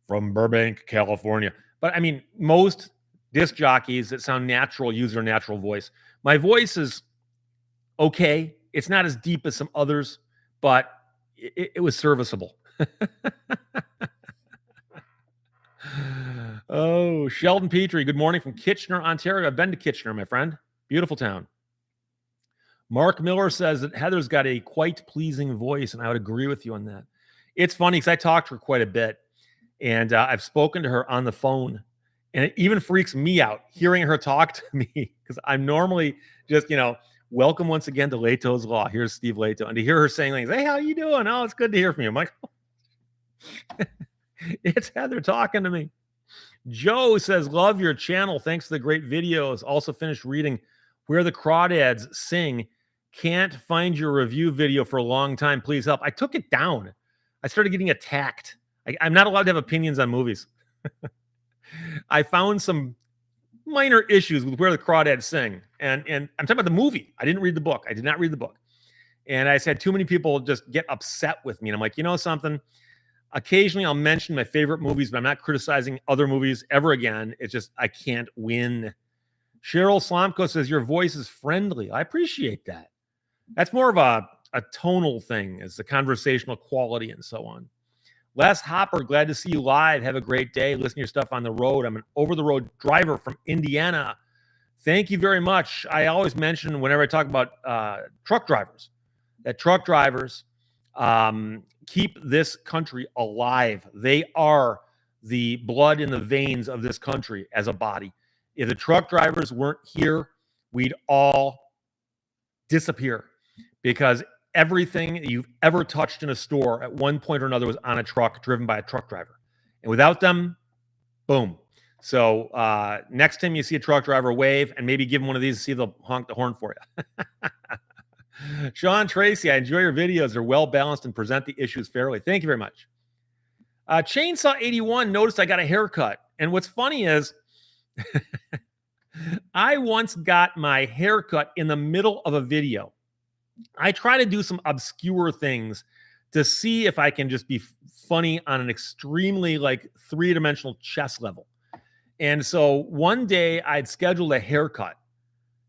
from Burbank, California. But I mean, most disc jockeys that sound natural use their natural voice. My voice is okay. It's not as deep as some others, but it was serviceable. Oh, Sheldon Petrie, good morning from Kitchener, Ontario. I've been to Kitchener, my friend. Beautiful town. Mark Miller says that Heather's got a quite pleasing voice, and I would agree with you on that. It's funny because I talked to her quite a bit, and I've spoken to her on the phone, and it even freaks me out hearing her talk to me because I'm normally just, welcome once again to Lehto's Law. Here's Steve Lehto, and to hear her saying things, "Hey, how you doing? Oh, it's good to hear from you." I'm like, it's Heather talking to me. Joe says, love your channel. Thanks for the great videos. Also finished reading Where the Crawdads Sing. Can't find your review video for a long time. Please help. I took it down. I started getting attacked. I'm not allowed to have opinions on movies. I found some minor issues with Where the Crawdads Sing. And I'm talking about the movie. I didn't read the book. I did not read the book. And I said too many people just get upset with me. And I'm like, you know something? Occasionally I'll mention my favorite movies, but I'm not criticizing other movies ever again. It's just I can't win. Cheryl Slomko says, your voice is friendly. I appreciate that. That's more of a tonal thing, as the conversational quality and so on. Les Hopper, glad to see you live. Have a great day. Listen to your stuff on the road. I'm an over-the-road driver from Indiana. Thank you very much. I always mention whenever I talk about truck drivers, that truck drivers keep this country alive. They are the blood in the veins of this country as a body. If the truck drivers weren't here, we'd all disappear because everything you've ever touched in a store at one point or another was on a truck driven by a truck driver. And without them, boom. So next time you see a truck driver, wave and maybe give them one of these to see they'll honk the horn for you. Sean Tracy, I enjoy your videos. They're well balanced and present the issues fairly. Thank you very much. Chainsaw 81 noticed I got a haircut. And what's funny is I once got my haircut in the middle of a video. I try to do some obscure things to see if I can just be funny on an extremely three-dimensional chess level. And so one day I'd scheduled a haircut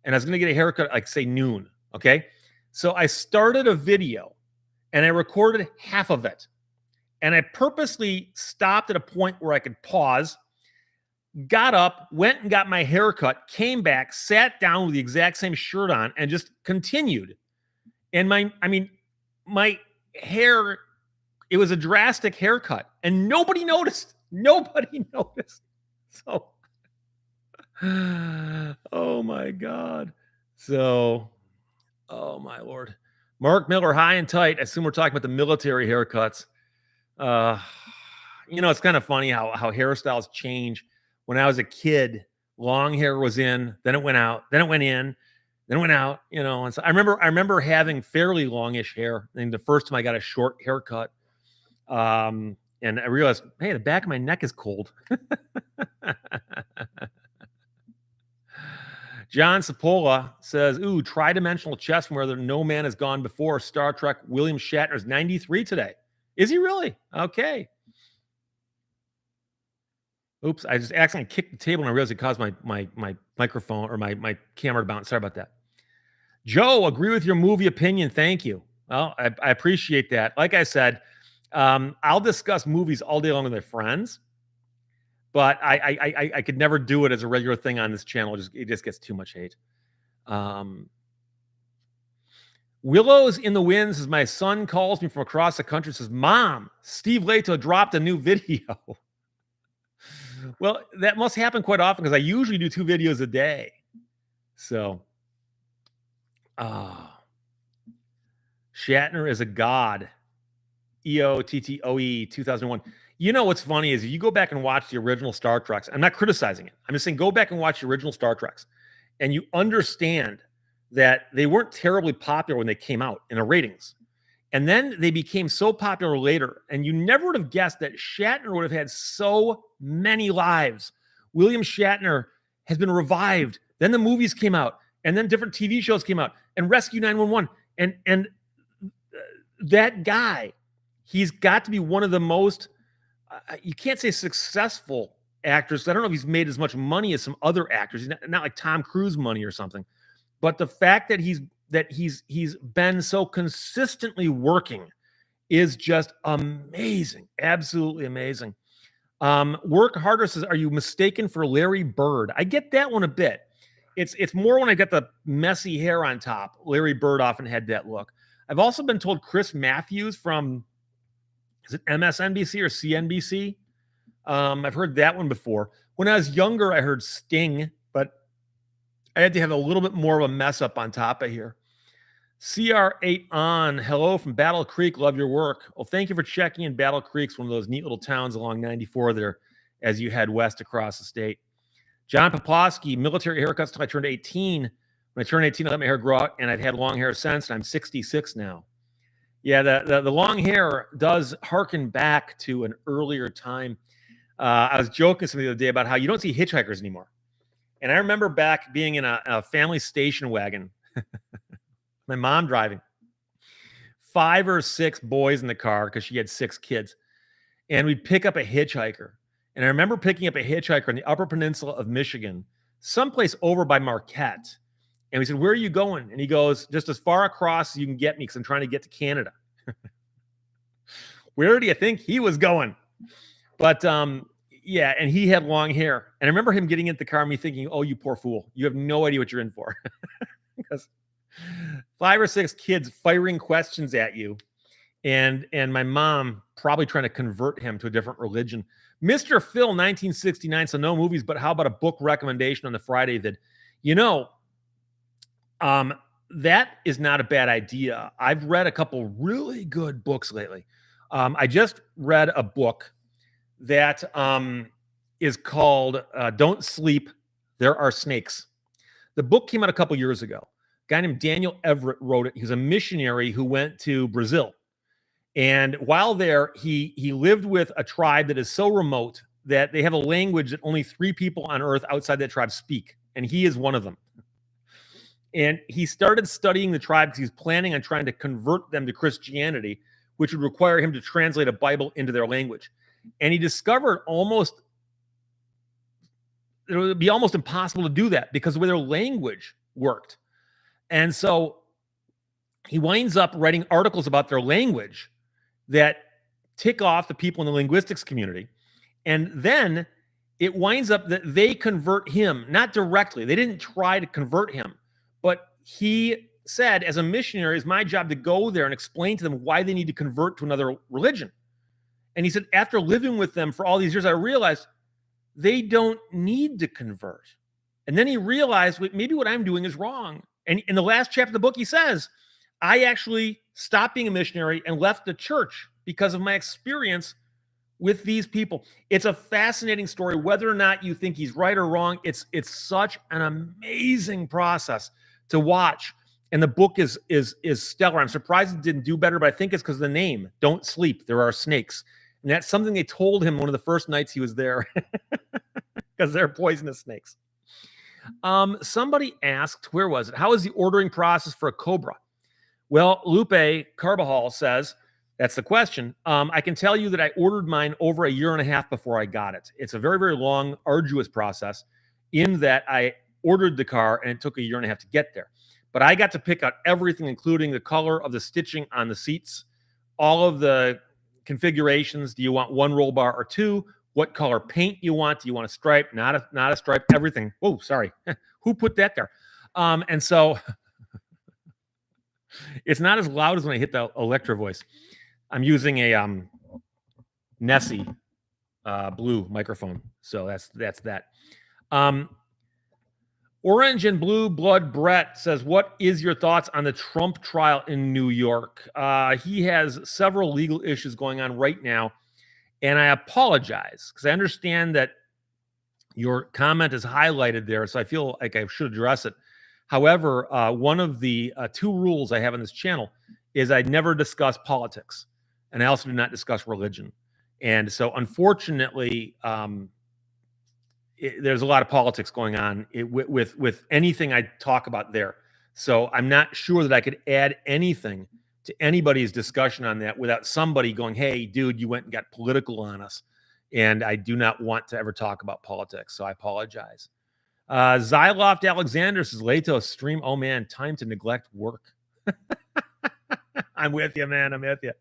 and I was going to get a haircut at say noon. Okay. So I started a video and I recorded half of it. And I purposely stopped at a point where I could pause, got up, went and got my haircut, came back, sat down with the exact same shirt on, and just continued. And my hair, it was a drastic haircut. And nobody noticed. Nobody noticed. So, oh my God. So, oh my Lord. Mark Miller, high and tight. I assume we're talking about the military haircuts. It's kind of funny how hairstyles change. When I was a kid, long hair was in, then it went out, then it went in, then it went out, And so I remember having fairly longish hair. And the first time I got a short haircut, and I realized, hey, the back of my neck is cold. John Sapola says, ooh, tri-dimensional chess from where no man has gone before. Star Trek, William Shatner's 93 today. Is he really? Okay. Oops, I just accidentally kicked the table and I realized it caused my microphone or my camera to bounce. Sorry about that. Joe, agree with your movie opinion. Thank you. Well, I appreciate that. Like I said, I'll discuss movies all day long with my friends, but I could never do it as a regular thing on this channel. It just gets too much hate. Willows in the Wind says, my son calls me from across the country, says, Mom, Steve Lehto dropped a new video. Well, that must happen quite often because I usually do 2 videos a day. So, Shatner is a god. EOTTOE 2001. You know what's funny is if you go back and watch the original Star Treks, I'm not criticizing it. I'm just saying go back and watch the original Star Treks, and you understand that they weren't terribly popular when they came out in the ratings. And then they became so popular later, and you never would have guessed that Shatner would have had so many lives. William Shatner has been revived. Then the movies came out, and then different TV shows came out, and Rescue 911. And that guy, he's got to be one of the most, you can't say successful actors. I don't know if he's made as much money as some other actors. He's not like Tom Cruise money or something. But the fact that he's been so consistently working is just amazing. Absolutely amazing. Work harder says, are you mistaken for Larry Bird? I get that one a bit. It's more when I get the messy hair on top. Larry Bird often had that look. I've also been told Chris Matthews from, is it MSNBC or CNBC? I've heard that one before. When I was younger, I heard Sting, but I had to have a little bit more of a mess up on top of here. CR8 on, hello from Battle Creek, love your work. Well, thank you for checking in. Battle Creek's one of those neat little towns along 94 there as you head west across the state. John Poplowski, military haircuts till I turned 18. When I turned 18, I let my hair grow out, and I've had long hair since, and I'm 66 now. Yeah, the long hair does harken back to an earlier time. I was joking somebody the other day about how you don't see hitchhikers anymore. And I remember back being in a family station wagon, my mom driving, 5 or 6 boys in the car because she had 6 kids. And we'd pick up a hitchhiker. And I remember picking up a hitchhiker in the Upper Peninsula of Michigan, someplace over by Marquette. And we said, where are you going? And he goes, just as far across as you can get me because I'm trying to get to Canada. Where do you think he was going? But yeah, and he had long hair. And I remember him getting into the car and me thinking, oh, you poor fool. You have no idea what you're in for. Because 5 or 6 kids firing questions at you. And my mom probably trying to convert him to a different religion. Mr. Phil, 1969. So no movies, but how about a book recommendation on the Friday that, that is not a bad idea. I've read a couple really good books lately. I just read a book that is called Don't Sleep, There Are Snakes. The book came out a couple years ago. A guy named Daniel Everett wrote it. He was a missionary who went to Brazil. And while there, he lived with a tribe that is so remote that they have a language that only 3 people on earth outside that tribe speak. And he is one of them. And he started studying the tribe because he's planning on trying to convert them to Christianity, which would require him to translate a Bible into their language. And he discovered it would be almost impossible to do that because of the way their language worked. And so he winds up writing articles about their language that tick off the people in the linguistics community. And then it winds up that they convert him, not directly. They didn't try to convert him, but he said, as a missionary, it's my job to go there and explain to them why they need to convert to another religion. And he said, after living with them for all these years, I realized they don't need to convert. And then he realized, maybe what I'm doing is wrong. And in the last chapter of the book, he says, I actually stopped being a missionary and left the church because of my experience with these people. It's a fascinating story. Whether or not you think he's right or wrong, it's such an amazing process to watch. And the book is stellar. I'm surprised it didn't do better, but I think it's because of the name. Don't Sleep, There Are Snakes. And that's something they told him one of the first nights he was there because they're poisonous snakes. Somebody asked, where was it? How is the ordering process for a Cobra? Well, Lupe Carbajal says, that's the question. I can tell you that I ordered mine over 1.5 years before I got it. It's a very, very long, arduous process in that I ordered the car and it took 1.5 years to get there. But I got to pick out everything, including the color of the stitching on the seats, all of the configurations. Do you want 1 roll bar or 2? What color paint you want? Do you want a stripe? Not a stripe, everything. Oh, sorry. Who put that there? And so it's not as loud as when I hit the Electro voice. I'm using a Nessie blue microphone. So that's that. Orange and Blue Blood Brett says, what is your thoughts on the Trump trial in New York? He has several legal issues going on right now. And I apologize because I understand that your comment is highlighted there. So I feel like I should address it. However, one of the 2 rules I have on this channel is I never discuss politics. And I also do not discuss religion. And so unfortunately, there's a lot of politics going on with anything I talk about there. So I'm not sure that I could add anything to anybody's discussion on that without somebody going, hey, dude, you went and got political on us. and I do not want to ever talk about politics, so I apologize. Zyloft Alexander says, Lehto stream. Oh man, time to neglect work. I'm with you, man. I'm with you.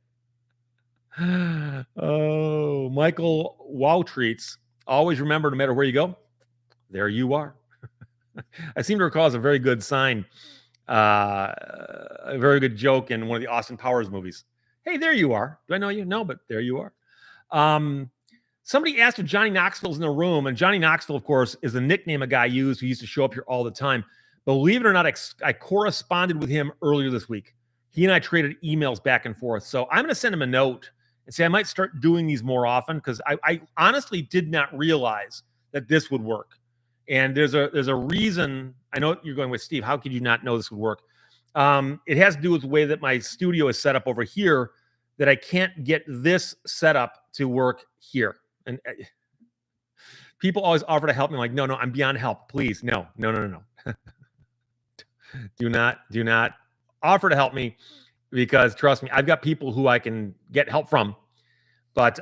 Oh, Michael Wow Treats. Always remember, no matter where you go, there you are. I seem to recall it's a very good sign, a very good joke in one of the Austin Powers movies. Hey, there you are. Do I know you? No, but there you are. Somebody asked if Johnny Knoxville's in the room, and Johnny Knoxville, of course, is the nickname a guy used who used to show up here all the time. Believe it or not, I corresponded with him earlier this week. He and I traded emails back and forth. So I'm going to send him a note and say I might start doing these more often because I honestly did not realize that this would work. And there's a reason. I know you're going with Steve. How could you not know this would work? It has to do with the way that my studio is set up over here, that I can't get this setup to work here. And people always offer to help me. Like, no, I'm beyond help. Please, no. do not offer to help me, because trust me, I've got people who I can get help from. But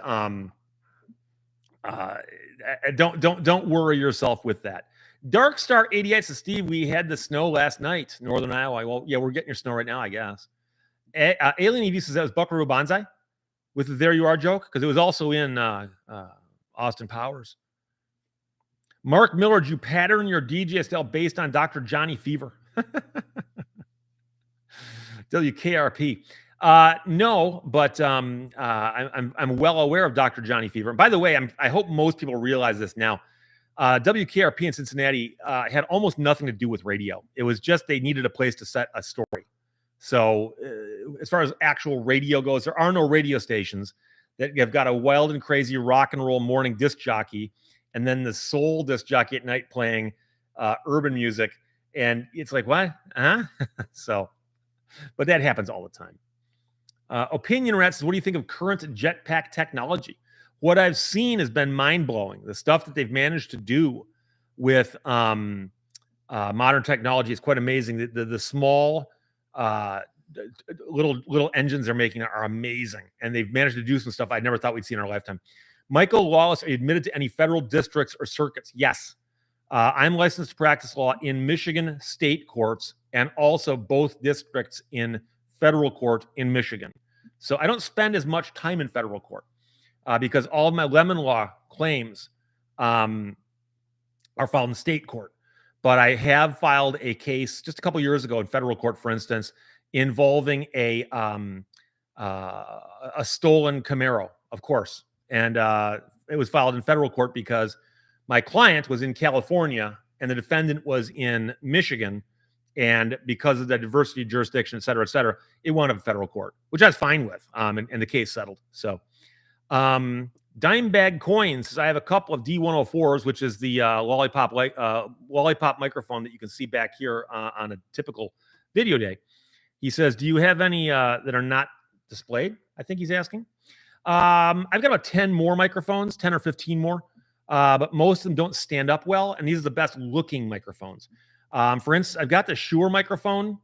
don't worry yourself with that. Darkstar 88 says, Steve, we had the snow last night, Northern Iowa. Well, yeah, we're getting your snow right now, I guess. Alien EV says that was Buckaroo Banzai with the "There You Are" joke, because it was also in Austin Powers. Mark Miller, did you pattern your DJ style based on Dr. Johnny Fever? WKRP. No, but I'm well aware of Dr. Johnny Fever. And by the way, I hope most people realize this now. WKRP in Cincinnati had almost nothing to do with radio. It was just they needed a place to set a story. So as far as actual radio goes, there are no radio stations that have got a wild and crazy rock and roll morning disc jockey and then the soul disc jockey at night playing urban music. And it's like, what? So, but that happens all the time. Opinion Rat says, what do you think of current jetpack technology? What I've seen has been mind-blowing. The stuff that they've managed to do with modern technology is quite amazing. The small little engines they're making are amazing, and they've managed to do some stuff I never thought we'd see in our lifetime. Michael Lawless, are you admitted to any federal districts or circuits? Yes. I'm licensed to practice law in Michigan state courts and also both districts in federal court in Michigan. So I don't spend as much time in federal court because all of my lemon law claims are filed in state court. But I have filed a case just a couple years ago in federal court, for instance, involving a stolen Camaro, of course. And it was filed in federal court because my client was in California and the defendant was in Michigan. And because of the diversity of jurisdiction, et cetera, it wound up in federal court, which I was fine with, and the case settled. So Dimebag Coins says, I have a couple of D104s, which is the lollipop microphone that you can see back here on a typical video day. He says, do you have any that are not displayed? I think he's asking. I've got about 10 more microphones, 10 or 15 more, but most of them don't stand up well, and these are the best looking microphones. For instance, I've got the Shure microphone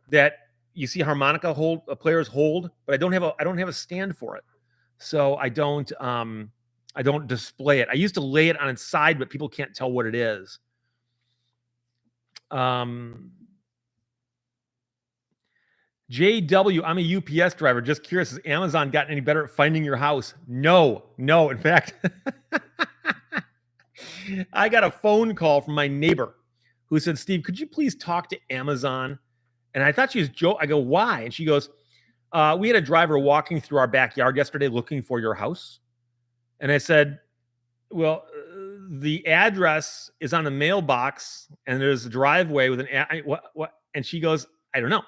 that you see harmonica players hold, but I don't have a stand for it, so I don't display it. I used to lay it on its side, but people can't tell what it is. JW, I'm a UPS driver. Just curious, has Amazon gotten any better at finding your house? No. In fact, I got a phone call from my neighbor who said, Steve, could you please talk to Amazon? And I thought she was joking. I go, why? And she goes, we had a driver walking through our backyard yesterday looking for your house. And I said, well, the address is on the mailbox and there's a driveway with what? And she goes, I don't know.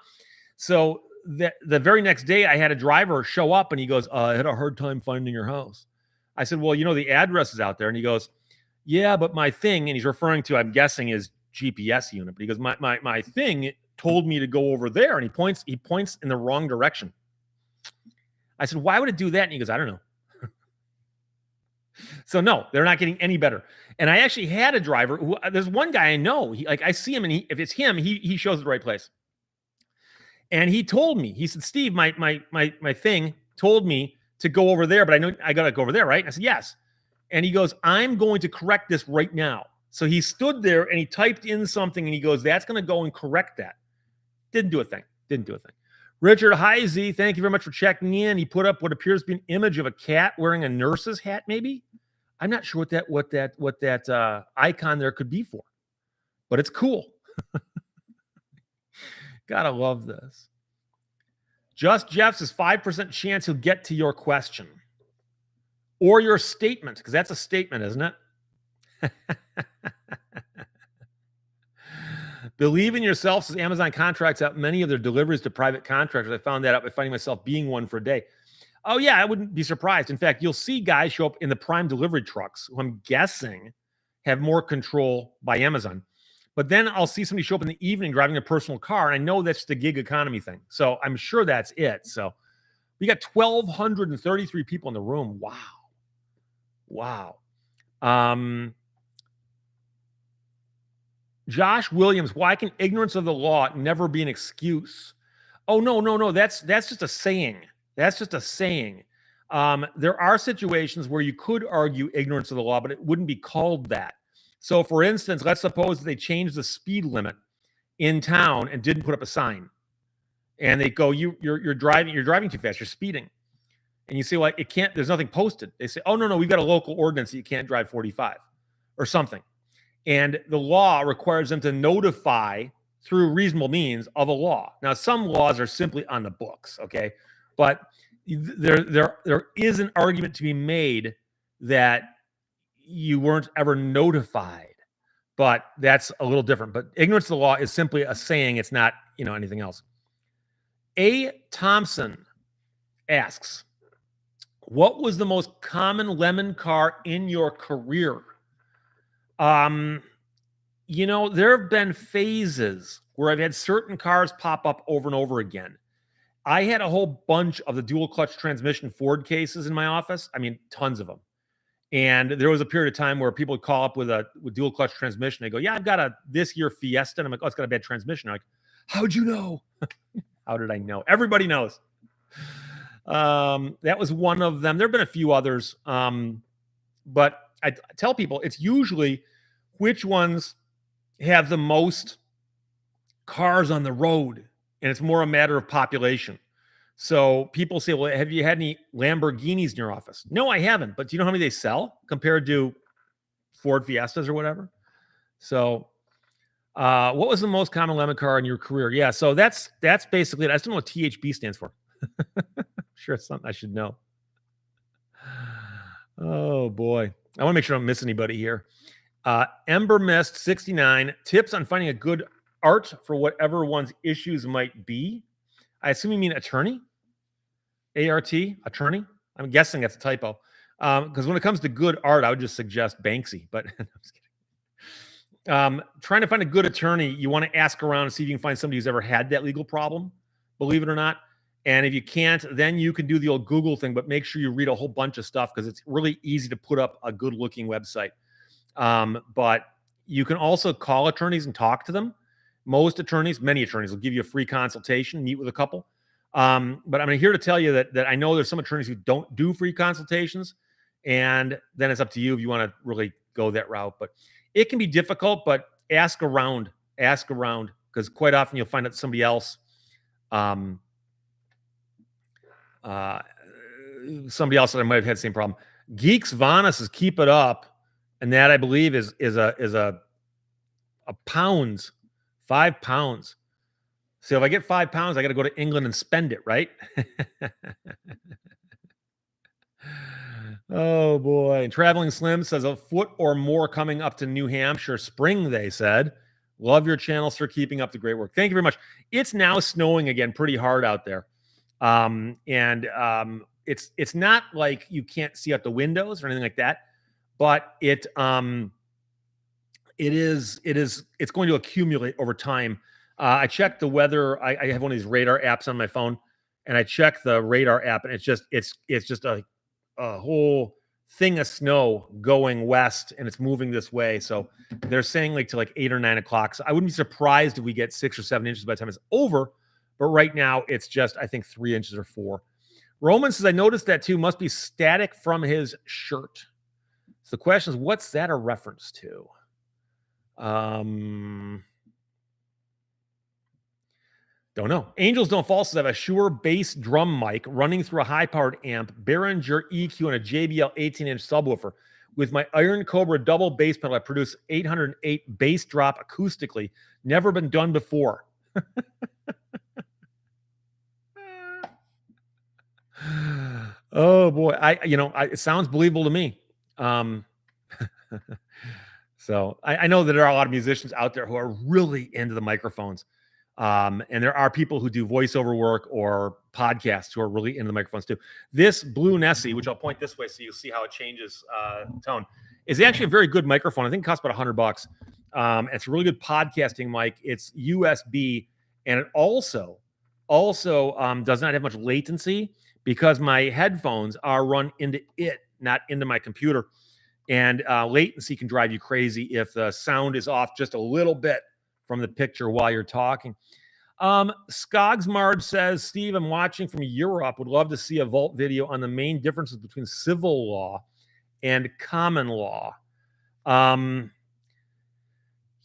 So the very next day I had a driver show up and he goes, I had a hard time finding your house. I said, well, the address is out there. And he goes, yeah, but my thing, and he's referring to, I'm guessing, his GPS unit, but he goes, my thing told me to go over there. And he points in the wrong direction. I said, why would it do that? And he goes, I don't know. So no, they're not getting any better. And I actually had a driver who, there's one guy I know, I see him and if it's him, he shows the right place. And he told me, he said, Steve, my thing told me to go over there, but I know I got to go over there, right? And I said, yes. And he goes, I'm going to correct this right now. So he stood there and he typed in something and he goes, that's going to go and correct that. Didn't do a thing. Didn't do a thing. Richard, hi Z. Thank you very much for checking in. He put up what appears to be an image of a cat wearing a nurse's hat, maybe. I'm not sure what that icon there could be for, but it's cool. Gotta love this. Just Jeff says 5% chance he'll get to your question or your statement, because that's a statement, isn't it? Believe in yourself says Amazon contracts out many of their deliveries to private contractors. I found that out by finding myself being one for a day. Oh, yeah, I wouldn't be surprised. In fact, you'll see guys show up in the prime delivery trucks who I'm guessing have more control by Amazon. But then I'll see somebody show up in the evening driving a personal car, and I know that's the gig economy thing. So I'm sure that's it. So we got 1,233 people in the room. Wow. Josh Williams, why can ignorance of the law never be an excuse? Oh, no. That's just a saying. That's just a saying. There are situations where you could argue ignorance of the law, but it wouldn't be called that. So, for instance, let's suppose they changed the speed limit in town and didn't put up a sign, and they go, "You're driving too fast. You're speeding," and you say, "Well, it can't. There's nothing posted." They say, "Oh, no, we've got a local ordinance that you can't drive 45 or something," and the law requires them to notify through reasonable means of a law. Now, some laws are simply on the books, okay, but there is an argument to be made that you weren't ever notified, but that's a little different. But ignorance of the law is simply a saying. It's not, anything else. A. Thompson asks, what was the most common lemon car in your career? There have been phases where I've had certain cars pop up over and over again. I had a whole bunch of the dual clutch transmission Ford cases in my office. I mean, tons of them. And there was a period of time where people would call up with dual clutch transmission. They go, yeah, I've got a this year Fiesta. And I'm like, oh, it's got a bad transmission. I'm like, how'd you know? How did I know? Everybody knows. That was one of them. There have been a few others. But I tell people it's usually which ones have the most cars on the road. And it's more a matter of population. So people say, well, have you had any Lamborghinis in your office? No, I haven't. But do you know how many they sell compared to Ford Fiestas or whatever? So what was the most common lemon car in your career? Yeah, so that's basically it. I just don't know what THB stands for. Sure, it's something I should know. Oh, boy. I want to make sure I don't miss anybody here. Ember Mist 69, tips on finding a good art for whatever one's issues might be. I assume you mean attorney? ART, attorney? I'm guessing that's a typo. Because when it comes to good art, I would just suggest Banksy, but I'm just kidding. Trying to find a good attorney, you want to ask around and see if you can find somebody who's ever had that legal problem, believe it or not. And if you can't, then you can do the old Google thing, but make sure you read a whole bunch of stuff because it's really easy to put up a good looking website. But you can also call attorneys and talk to them. Many attorneys will give you a free consultation, meet with a couple. But I'm here to tell you that I know there's some attorneys who don't do free consultations, and then it's up to you if you want to really go that route. But it can be difficult, but ask around, because quite often you'll find out somebody else, somebody else that I might have had the same problem. Geeks Vanas says keep it up, and that I believe is a pounds. 5 pounds. So if I get 5 pounds, I got to go to England and spend it, right? Oh, boy. And Traveling Slim says a foot or more coming up to New Hampshire spring, they said. Love your channel, sir. Keeping up the great work. Thank you very much. It's now snowing again pretty hard out there. It's not like you can't see out the windows or anything like that, but it's going to accumulate over time. I checked the weather. I have one of these radar apps on my phone, and I check the radar app, and it's just a whole thing of snow going west, and it's moving this way. So they're saying to 8 or 9 o'clock. So I wouldn't be surprised if we get 6 or 7 inches by the time it's over. But right now it's just, I think, 3 inches or 4. Roman says, I noticed that too. Must be static from his shirt. So the question is, what's that a reference to? Um, don't know. Angels Don't Fall says I have a Shure bass drum mic running through a high-powered amp, Behringer EQ, and a JBL 18-inch subwoofer. With my Iron Cobra double bass pedal, I produce 808 bass drop acoustically. Never been done before. Oh boy, it sounds believable to me. Um, so I know that there are a lot of musicians out there who are really into the microphones. And there are people who do voiceover work or podcasts who are really into the microphones too. This Blue Nessie, which I'll point this way so you'll see how it changes tone, is actually a very good microphone. I think it costs about $100. It's a really good podcasting mic. It's USB, and it also does not have much latency because my headphones are run into it, not into my computer. And latency can drive you crazy if the sound is off just a little bit from the picture while you're talking. Skogsmard says, Steve, I'm watching from Europe. Would love to see a Vault video on the main differences between civil law and common law.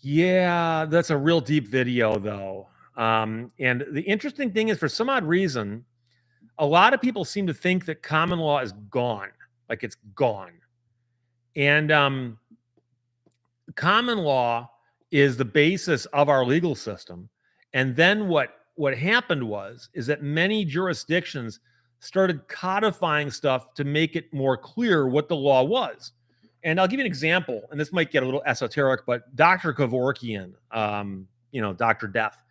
Yeah, that's a real deep video, though. And the interesting thing is, for some odd reason, a lot of people seem to think that common law is gone, like it's gone. And common law is the basis of our legal system. And then what happened is that many jurisdictions started codifying stuff to make it more clear what the law was. And I'll give you an example, and this might get a little esoteric, but Dr. Kevorkian, Dr. Death,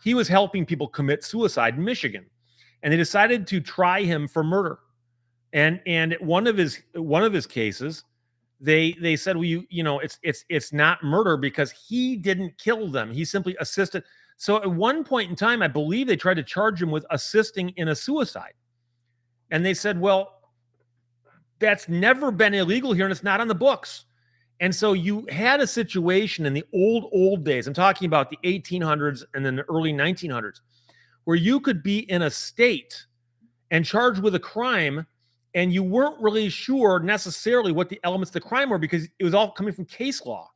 he was helping people commit suicide in Michigan, and they decided to try him for murder. And one of his cases, they said, well, it's not murder because he didn't kill them. He simply assisted. So at one point in time, I believe they tried to charge him with assisting in a suicide. And they said, well, that's never been illegal here and it's not on the books. And so you had a situation in the old days. I'm talking about the 1800s and then the early 1900s, where you could be in a state and charged with a crime, and you weren't really sure necessarily what the elements of the crime were because it was all coming from case law.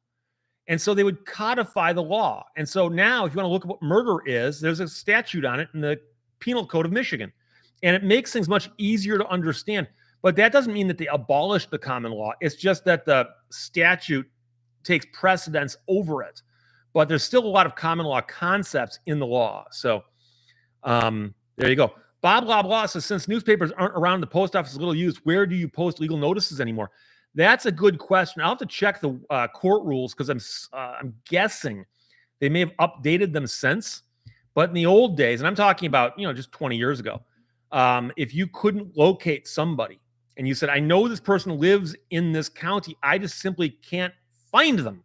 And so they would codify the law. And so now, if you want to look at what murder is, there's a statute on it in the Penal Code of Michigan. And it makes things much easier to understand. But that doesn't mean that they abolished the common law. It's just that the statute takes precedence over it. But there's still a lot of common law concepts in the law. So there you go. Bob Blah Blah says, since newspapers aren't around, the post office is little used, where do you post legal notices anymore? That's a good question. I'll have to check the court rules because I'm guessing they may have updated them since. But in the old days, and I'm talking about just 20 years ago, if you couldn't locate somebody and you said, I know this person lives in this county, I just simply can't find them,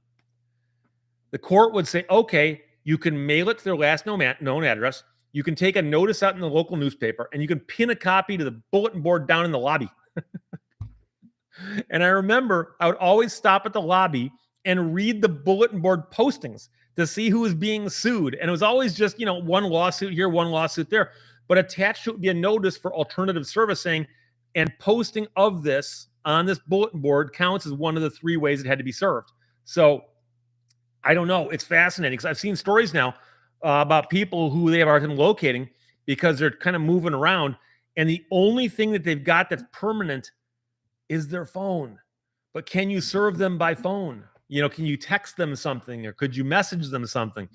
the court would say, okay, you can mail it to their last known address. You can take a notice out in the local newspaper, and you can pin a copy to the bulletin board down in the lobby. And I remember I would always stop at the lobby and read the bulletin board postings to see who was being sued. And it was always just, one lawsuit here, one lawsuit there. But attached to it would be a notice for alternative service saying, and posting of this on this bulletin board counts as one of the 3 ways it had to be served. So I don't know. It's fascinating because I've seen stories now about people who they have hard time locating because they're kind of moving around. And the only thing that they've got that's permanent is their phone. But can you serve them by phone? Can you text them something, or could you message them something?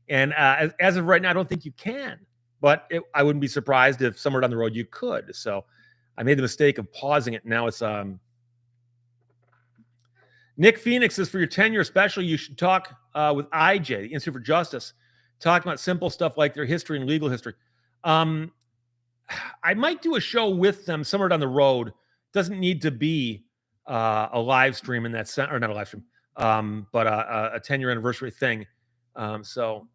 And as of right now, I don't think you can. But I wouldn't be surprised if somewhere down the road you could. So I made the mistake of pausing it. Now it's Nick Phoenix says, for your 10-year special, you should talk with IJ, the Institute for Justice, talking about simple stuff like their history and legal history. I might do a show with them somewhere down the road. Doesn't need to be a live stream in that sense, or not a live stream, but a 10-year anniversary thing. So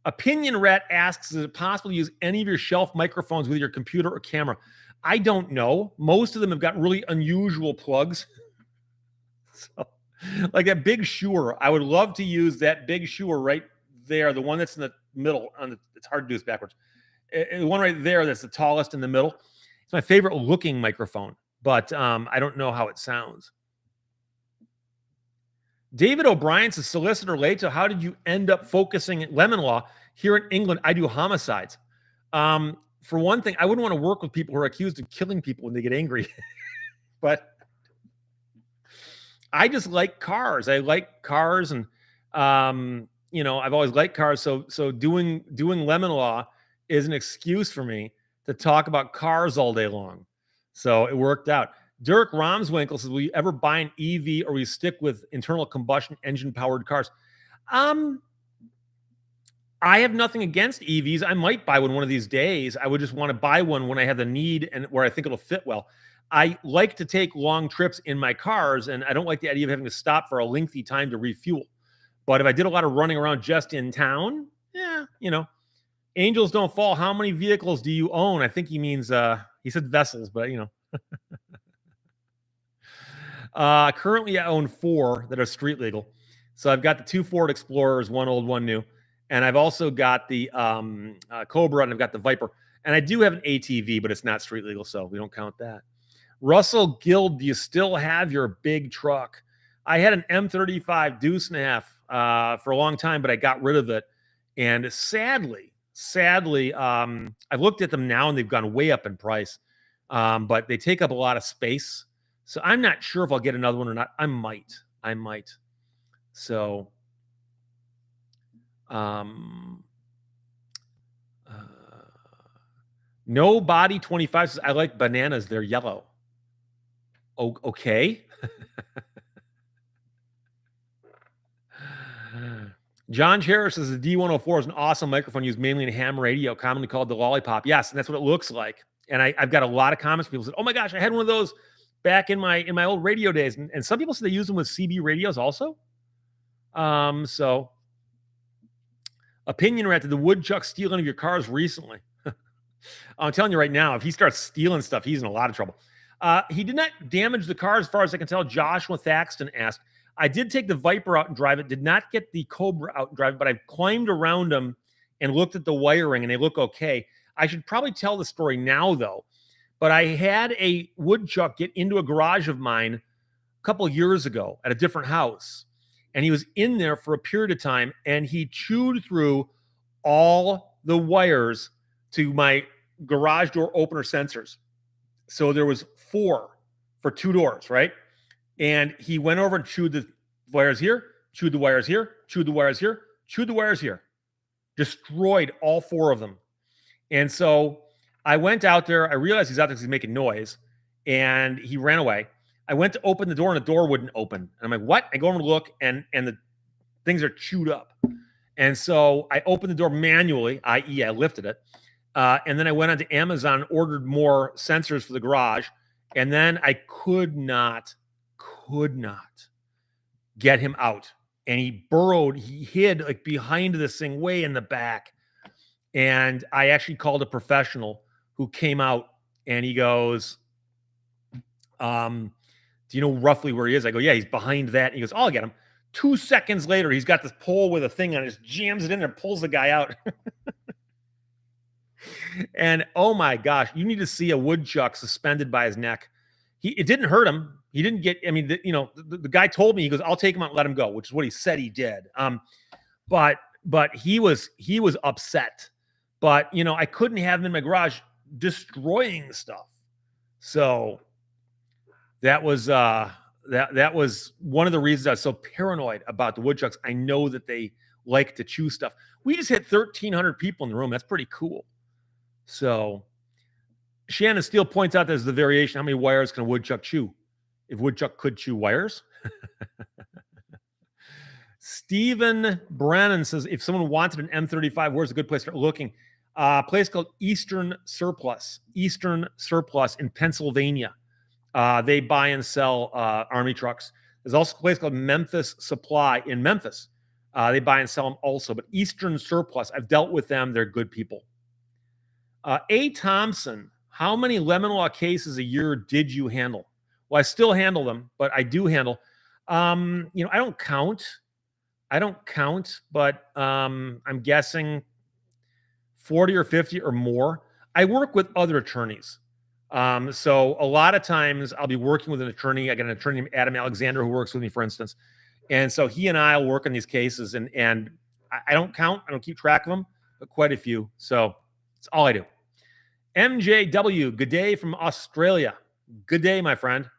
Opinion Rat asks, is it possible to use any of your shelf microphones with your computer or camera? I don't know. Most of them have got really unusual plugs. So, like that big Shure, I would love to use that big Shure right there, the one that's in the middle. It's hard to do this backwards. The one right there that's the tallest in the middle. It's my favorite looking microphone, but I don't know how it sounds. David O'Brien says, solicitor Lehto, how did you end up focusing at lemon law? Here in England, I do homicides. For one thing, I wouldn't want to work with people who are accused of killing people when they get angry. But I just like cars. I like cars, and I've always liked cars. So doing lemon law is an excuse for me to talk about cars all day long. So it worked out. Dirk Romswinkle says, "Will you ever buy an EV, or will you stick with internal combustion engine powered cars?" Um, I have nothing against EVs. I might buy one of these days. I would just want to buy one when I have the need and where I think it'll fit well. I like to take long trips in my cars, and I don't like the idea of having to stop for a lengthy time to refuel. But if I did a lot of running around just in town, yeah, angels don't fall. How many vehicles do you own? I think he means he said vessels, but currently I own 4 that are street legal. So I've got the 2 Ford Explorers, one old, one new, and I've also got the Cobra, and I've got the Viper, and I do have an ATV, but it's not street legal, so we don't count that. Russell Guild, do you still have your big truck? I had an M35 Deuce and a half for a long time, but I got rid of it, and sadly, I've looked at them now, and they've gone way up in price, but they take up a lot of space. So I'm not sure if I'll get another one or not. I might. So, uh, no body 25 says, I like bananas. They're yellow. Oh, okay. John Harris says the D104 is an awesome microphone used mainly in ham radio, commonly called the lollipop. Yes, and that's what it looks like. And I've got a lot of comments. People said, "Oh my gosh, I had one of those back in my old radio days." And some people say they use them with CB radios also. So opinion rat, did the woodchuck steal any of your cars recently? I'm telling you right now, if he starts stealing stuff, he's in a lot of trouble. He did not damage the car as far as I can tell. Joshua Thaxton asked. I did take the Viper out and drive it, did not get the Cobra out and drive it, but I climbed around them and looked at the wiring, and they look okay. I should probably tell the story now, though. But I had a woodchuck get into a garage of mine a couple of years ago at a different house, and he was in there for a period of time, and he chewed through all the wires to my garage door opener sensors. So there was 4 for 2 doors, right? And he went over and chewed the wires here, chewed the wires here, chewed the wires here, chewed the wires here, destroyed all 4 of them. And so I went out there. I realized he's out there because he's making noise, and he ran away. I went to open the door, and the door wouldn't open. And I'm like, what? I go over and look, and the things are chewed up. And so I opened the door manually, i.e., I lifted it. And then I went onto Amazon and ordered more sensors for the garage. And then I could not get him out. And he hid like behind this thing way in the back. And I actually called a professional who came out, and he goes, do you know roughly where he is? I go, yeah, he's behind that. And he goes, oh, I'll get him. 2 seconds later, he's got this pole with a thing on it, just jams it in there, pulls the guy out. And oh my gosh, you need to see a woodchuck suspended by his neck. It didn't hurt him. He didn't get, I mean, the guy told me, he goes, I'll take him out and let him go, which is what he said he did. But he was upset. But I couldn't have him in my garage destroying stuff. So that was that was one of the reasons I was so paranoid about the woodchucks. I know that they like to chew stuff. We just had 1,300 people in the room. That's pretty cool. So Shannon Steele points out there's the variation. How many wires can a woodchuck chew? If woodchuck could chew wires. Stephen Brennan says, if someone wanted an M35, where's a good place to start looking? A place called Eastern Surplus in Pennsylvania. They buy and sell Army trucks. There's also a place called Memphis Supply in Memphis. They buy and sell them also. But Eastern Surplus, I've dealt with them. They're good people. A. Thompson, how many lemon law cases a year did you handle? Well, I still handle them, but I do handle. I don't count. But I'm guessing 40 or 50 or more. I work with other attorneys. So a lot of times I'll be working with an attorney. I got an attorney named Adam Alexander who works with me, for instance. And so he and I will work on these cases, and I don't count, I don't keep track of them, but quite a few. So it's all I do. MJW, good day from Australia. Good day, my friend.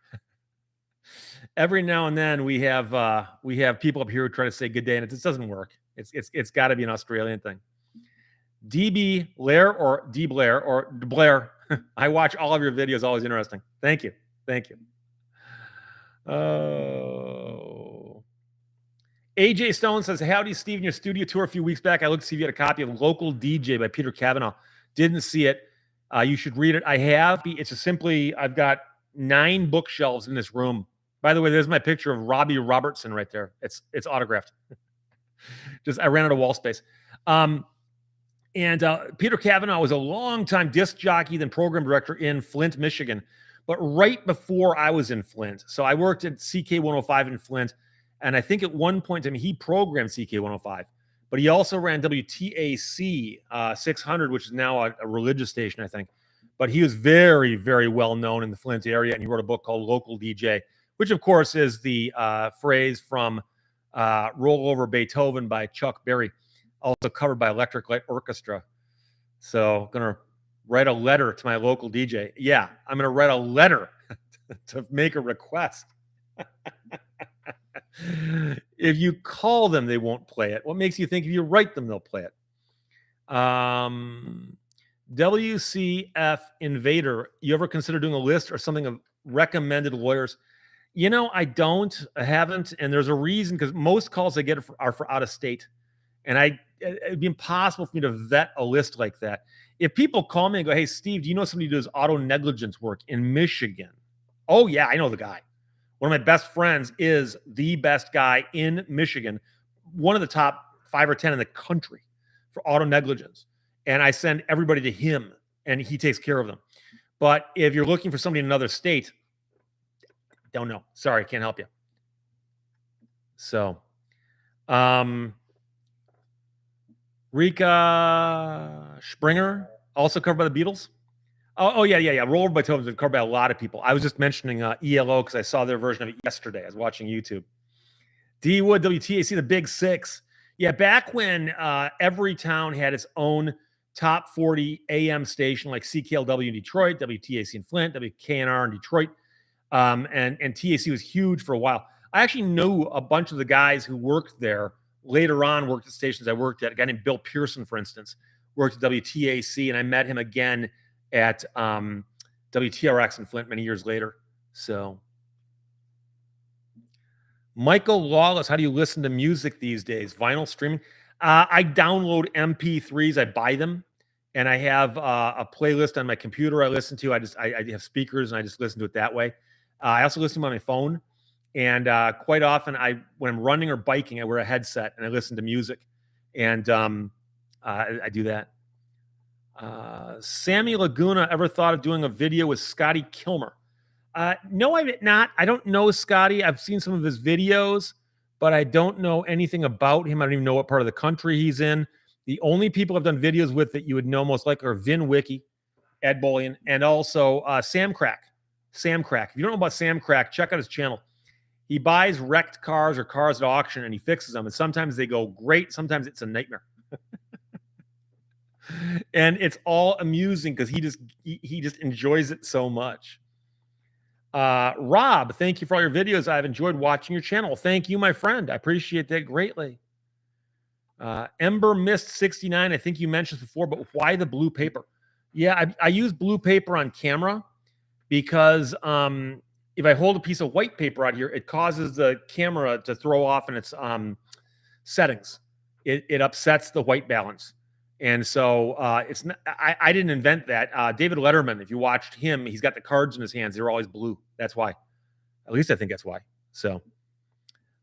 Every now and then we have people up here who try to say good day, and it just doesn't work. It's got to be an Australian thing. DB Blair or D Blair or Blair. I watch all of your videos. Always interesting. Thank you. Thank you. Oh. AJ Stone says, howdy, Steve, in your studio tour a few weeks back. I looked to see if you had a copy of Local DJ by Peter Cavanaugh. Didn't see it. You should read it. I have. It's just simply, I've got 9 bookshelves in this room. By the way, there's my picture of Robbie Robertson right there. It's autographed. Just I ran out of wall space. And Peter Cavanaugh was a longtime disc jockey, then program director in Flint, Michigan. But right before I was in Flint, so I worked at CK105 in Flint, and I think at one point, I mean, he programmed CK105, but he also ran WTAC 600, which is now a religious station, I think. But he was very, very well known in the Flint area, and he wrote a book called Local DJ, which, of course, is the phrase from Roll Over Beethoven by Chuck Berry, also covered by Electric Light Orchestra. So going to write a letter to my local DJ. Yeah, I'm going to write a letter to make a request. If you call them, they won't play it. What makes you think if you write them, they'll play it? WCF Invader, you ever consider doing a list or something of recommended lawyers? You know, I haven't. And there's a reason, because most calls I get are for out of state. And it'd be impossible for me to vet a list like that. If people call me and go, hey, Steve, do you know somebody who does auto negligence work in Michigan? Oh, yeah, I know the guy. One of my best friends is the best guy in Michigan, one of the top 5 or 10 in the country for auto negligence. And I send everybody to him, and he takes care of them. But if you're looking for somebody in another state, don't know. Sorry, can't help you. So, Rika Springer, also covered by the Beatles. Oh yeah. Roll Over by Beethoven's been covered by a lot of people. I was just mentioning ELO because I saw their version of it yesterday. I was watching YouTube. D Wood, WTAC, the Big Six. Yeah, back when every town had its own top 40 AM station, like CKLW in Detroit, WTAC in Flint, WKNR in Detroit, and TAC was huge for a while. I actually knew a bunch of the guys who worked there. Later on, worked at stations I worked at. A guy named Bill Pearson, for instance, worked at WTAC, and I met him again at WTRX in Flint many years later. So, Michael Lawless, how do you listen to music these days? Vinyl streaming? I download MP3s. I buy them, and I have a playlist on my computer I listen to. I have speakers, and I just listen to it that way. I also listen to them on my phone. And quite often, when I'm running or biking, I wear a headset and I listen to music, and I do that. Sammy Laguna, ever thought of doing a video with Scotty Kilmer? No, I've not. I don't know Scotty. I've seen some of his videos, but I don't know anything about him. I don't even know what part of the country he's in. The only people I've done videos with that you would know most likely are VinWiki, Ed Bolian, and also Sam Crack. Sam Crack. If you don't know about Sam Crack, check out his channel. He buys wrecked cars or cars at auction, and he fixes them. And sometimes they go great. Sometimes it's a nightmare. And it's all amusing because he just enjoys it so much. Rob, thank you for all your videos. I've enjoyed watching your channel. Thank you, my friend. I appreciate that greatly. Ember Mist 69, I think you mentioned before, but why the blue paper? Yeah, I use blue paper on camera because if I hold a piece of white paper out here, it causes the camera to throw off in its settings. It upsets the white balance. And so it's not, I didn't invent that. David Letterman, if you watched him, he's got the cards in his hands. They're always blue. That's why. At least I think that's why. So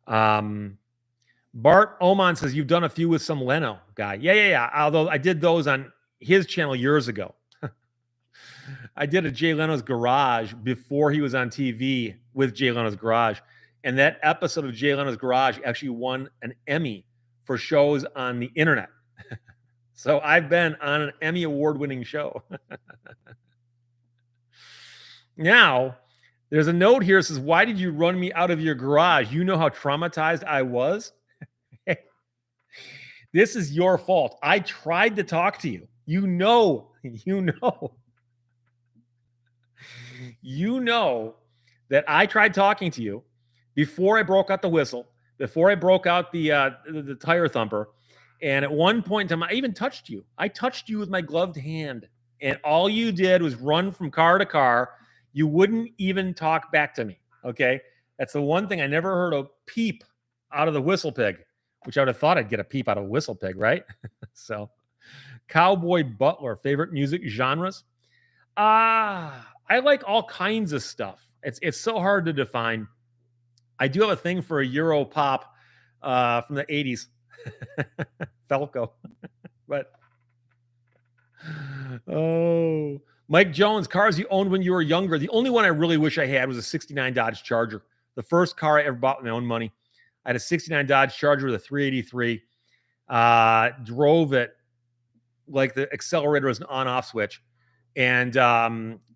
Bart Oman says, you've done a few with some Leno guy. Yeah. Although I did those on his channel years ago. I did a Jay Leno's Garage before he was on TV with Jay Leno's Garage. And that episode of Jay Leno's Garage actually won an Emmy for shows on the internet. So I've been on an Emmy award-winning show. Now, There's a note here that says, "Why did you run me out of your garage? You know how traumatized I was." This is your fault. I tried to talk to you. You know that I tried talking to you before I broke out the whistle, before I broke out the tire thumper, and at one point in time, I even touched you. I touched you with my gloved hand, and all you did was run from car to car. You wouldn't even talk back to me. Okay, that's the one thing I never heard a peep out of the whistle pig, which I would have thought I'd get a peep out of a whistle pig, right? So, Cowboy Butler, favorite music genres? I like all kinds of stuff. It's so hard to define. I do have a thing for a Euro pop from the 80s. Falco. But oh, Mike Jones, cars you owned when you were younger. The only one I really wish I had was a 69 Dodge Charger. The first car I ever bought with my own money. I had a 69 Dodge Charger with a 383. Drove it like the accelerator was an on-off switch, and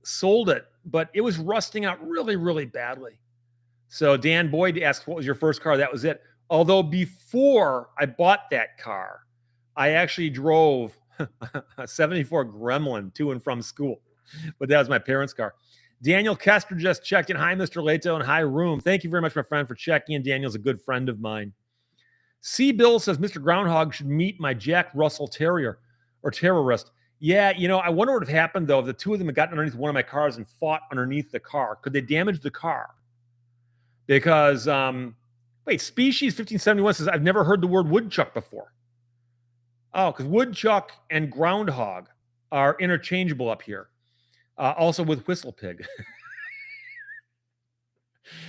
sold it, but it was rusting out really, really badly. So Dan Boyd asked, what was your first car? That was it. Although before I bought that car, I actually drove a 74 Gremlin to and from school, but that was my parents' car. Daniel Kester just checked in. Hi, Mr. Lehto, and hi, room. Thank you very much, my friend, for checking in. Daniel's a good friend of mine. C. Bill says, Mr. Groundhog should meet my Jack Russell Terrier or terrorist. Yeah, I wonder what would have happened, though, if the two of them had gotten underneath one of my cars and fought underneath the car. Could they damage the car? Because, wait, Species 1571 says, I've never heard the word woodchuck before. Oh, because woodchuck and groundhog are interchangeable up here. Also with whistle pig.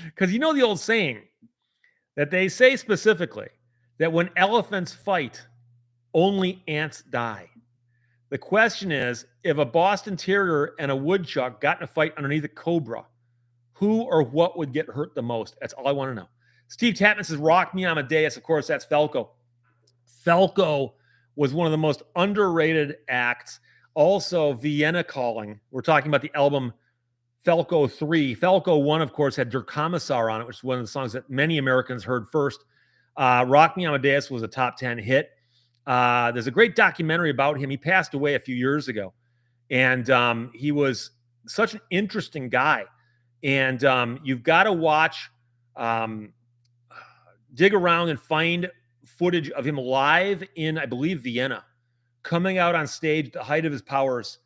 Because you know the old saying that they say specifically that when elephants fight, only ants die. The question is, if a Boston Terrier and a woodchuck got in a fight underneath a cobra, who or what would get hurt the most? That's all I want to know. Steve Tapman says, Rock Me Amadeus. Of course, that's Falco. Falco was one of the most underrated acts. Also, Vienna Calling. We're talking about the album Falco 3. Falco 1, of course, had Der Kommissar on it, which is one of the songs that many Americans heard first. Rock Me Amadeus was a top 10 hit. There's a great documentary about him. He passed away a few years ago. And he was such an interesting guy. And you've got to watch, dig around and find footage of him live in, I believe, Vienna, coming out on stage at the height of his powers,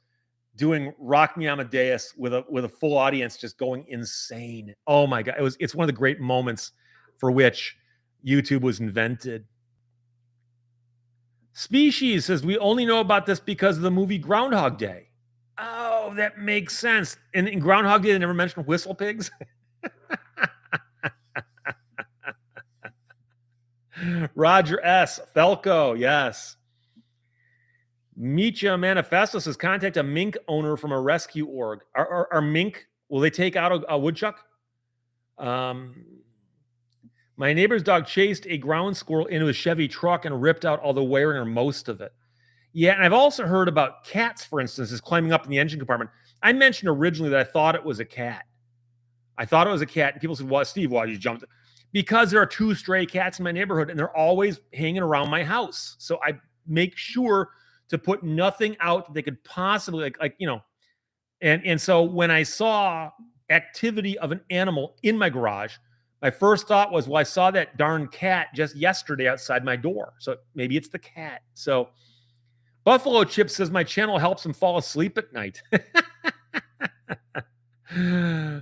doing Rock Me Amadeus with a full audience just going insane. Oh my God. It's one of the great moments for which YouTube was invented. Species says, we only know about this because of the movie Groundhog Day. Oh, that makes sense. In Groundhog Day, they never mentioned whistle pigs. Roger S. Falco, yes. Micha Manifesto says, contact a mink owner from a rescue org. Are mink, will they take out a woodchuck? My neighbor's dog chased a ground squirrel into a Chevy truck and ripped out all the wiring or most of it. Yeah, and I've also heard about cats, for instance, is climbing up in the engine compartment. I mentioned originally that I thought it was a cat. And people said, well, Steve, why did you jump? Because there are 2 stray cats in my neighborhood, and they're always hanging around my house. So I make sure to put nothing out that they could possibly, and so when I saw activity of an animal in my garage, my first thought was, well, I saw that darn cat just yesterday outside my door. So maybe it's the cat. So Buffalo Chip says, my channel helps him fall asleep at night.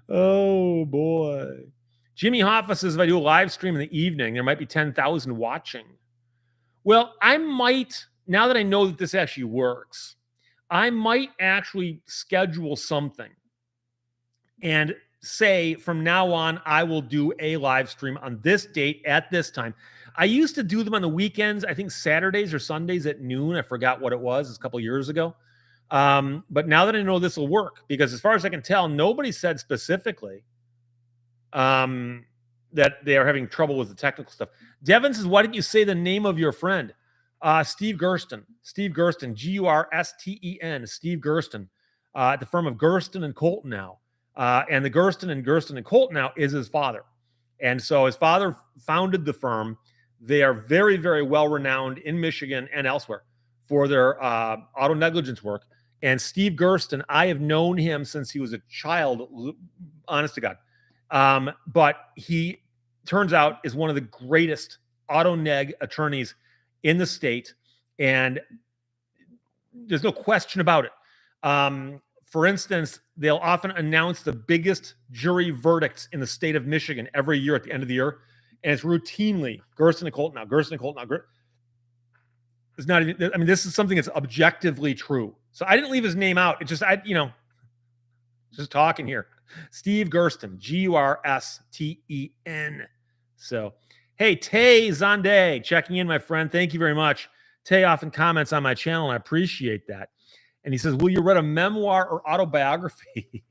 Oh, boy. Jimmy Hoffa says, if I do a live stream in the evening, there might be 10,000 watching. Well, I might, now that I know that this actually works, I might actually schedule something and say from now on, I will do a live stream on this date at this time. I used to do them on the weekends, I think Saturdays or Sundays at noon. I forgot what it was. It's a couple of years ago. But now that I know this will work, because as far as I can tell, nobody said specifically that they are having trouble with the technical stuff. Devin says, why didn't you say the name of your friend? Steve Gersten, G-U-R-S-T-E-N, Steve Gersten, at the firm of Gersten and Colton now. And the Gersten and Colt now is his father. And so his father founded the firm. They are very, very well renowned in Michigan and elsewhere for their auto negligence work. And Steve Gersten, I have known him since he was a child, honest to God. But he turns out is one of the greatest auto neg attorneys in the state. And there's no question about it. For instance, they'll often announce the biggest jury verdicts in the state of Michigan every year at the end of the year. And it's routinely Gersten and Colt now, Gersten and Colt now. It's not even, I mean, this is something that's objectively true. So I didn't leave his name out. It's just, just talking here. Steve Gersten, Gursten. So, hey, Tay Zonde, checking in, my friend. Thank you very much. Tay often comments on my channel, and I appreciate that. And he says, will you write a memoir or autobiography?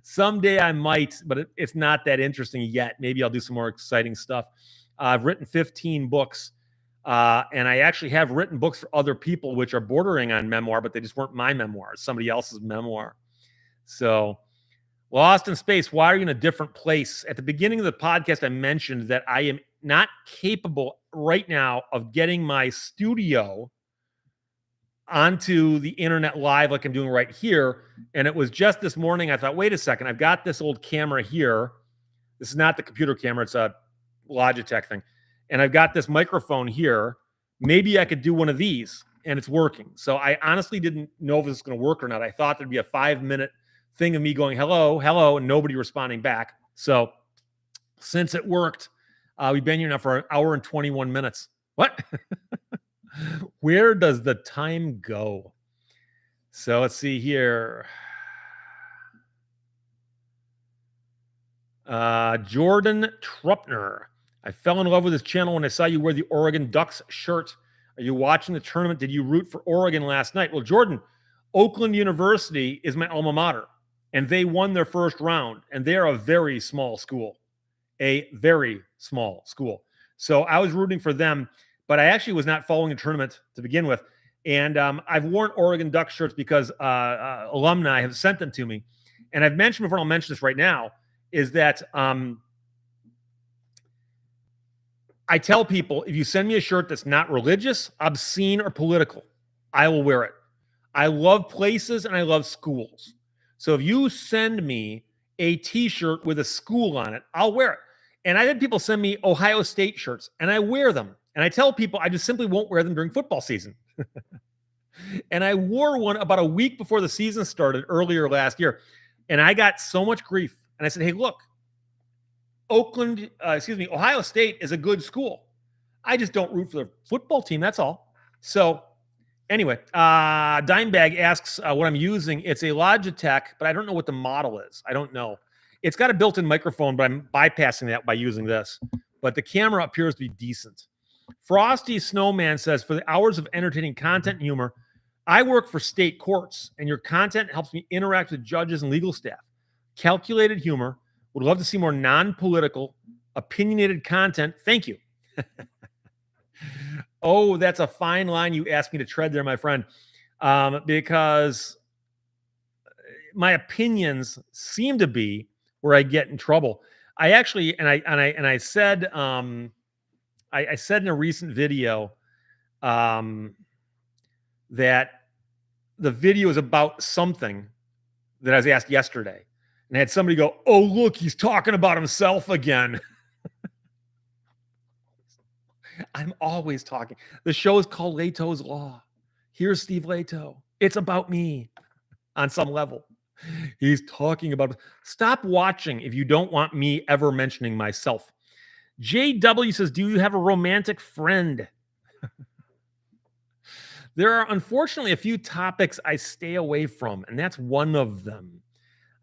Someday I might, but it's not that interesting yet. Maybe I'll do some more exciting stuff. I've written 15 books, and I actually have written books for other people, which are bordering on memoir, but they just weren't my memoirs, somebody else's memoir. So, Lost in Space, why are you in a different place? At the beginning of the podcast, I mentioned that I am not capable right now of getting my studio onto the internet live like I'm doing right here. And it was just this morning, I thought, wait a second, I've got this old camera here. This is not the computer camera, it's a Logitech thing. And I've got this microphone here. Maybe I could do one of these, and it's working. So I honestly didn't know if this was going to work or not. I thought there'd be a 5-minute thing of me going, hello, hello, and nobody responding back. So since it worked, we've been here now for 1 hour and 21 minutes. What? Where does the time go? So let's see here. Jordan Trupner. I fell in love with this channel when I saw you wear the Oregon Ducks shirt. Are you watching the tournament? Did you root for Oregon last night? Well, Jordan, Oakland University is my alma mater, and they won their first round, and they're a very small school. A very small school. So I was rooting for them, but I actually was not following the tournament to begin with. And I've worn Oregon Duck shirts because alumni have sent them to me. And I've mentioned before, and I'll mention this right now, is that I tell people, if you send me a shirt that's not religious, obscene, or political, I will wear it. I love places and I love schools. So if you send me a t-shirt with a school on it, I'll wear it. And I had people send me Ohio State shirts, and I wear them. And I tell people I just simply won't wear them during football season. And I wore one about a week before the season started earlier last year. And I got so much grief. And I said, hey, look, Ohio State is a good school. I just don't root for the football team. That's all. So anyway, Dimebag asks what I'm using. It's a Logitech, but I don't know what the model is. I don't know. It's got a built-in microphone, but I'm bypassing that by using this. But the camera appears to be decent. Frosty Snowman says, for the hours of entertaining content and humor, I work for state courts, and your content helps me interact with judges and legal staff. Calculated humor. Would love to see more non-political, opinionated content. Thank you. Oh, that's a fine line you asked me to tread there, my friend, because my opinions seem to be where I get in trouble. I actually, I said, I said in a recent video that the video is about something that I was asked yesterday. And I had somebody go, oh, look, he's talking about himself again. I'm always talking. The show is called Lehto's Law. Here's Steve Lehto. It's about me on some level. He's talking about... Stop watching if you don't want me ever mentioning myself. JW says, do you have a romantic friend? There are unfortunately a few topics I stay away from, and that's one of them.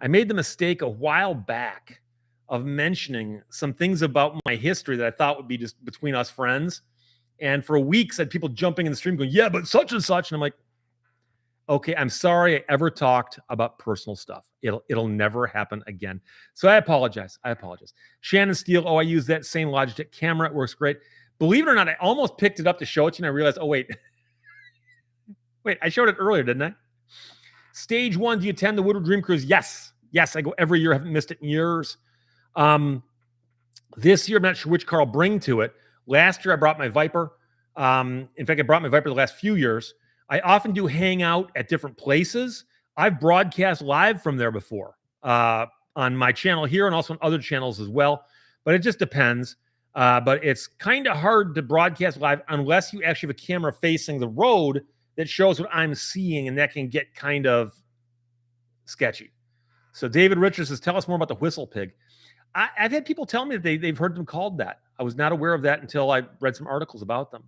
I made the mistake a while back of mentioning some things about my history that I thought would be just between us friends. And for weeks, I had people jumping in the stream going, yeah, but such and such. And I'm like, okay, I'm sorry I ever talked about personal stuff. It'll never happen again. So I apologize. Shannon Steele, oh, I use that same Logitech camera. It works great. Believe it or not, I almost picked it up to show it to you, and I realized, oh, wait. Wait, I showed it earlier, didn't I? Stage one, do you attend the Woodward Dream Cruise? Yes. Yes, I go every year. I haven't missed it in years. This year, I'm not sure which car I'll bring to it. Last year, I brought my Viper. In fact, I brought my Viper the last few years. I often do hang out at different places. I've broadcast live from there before on my channel here and also on other channels as well. But it just depends. But it's kind of hard to broadcast live unless you actually have a camera facing the road that shows what I'm seeing, and that can get kind of sketchy. So David Richards says, tell us more about the whistle pig. I've had people tell me that they've heard them called that. I was not aware of that until I read some articles about them.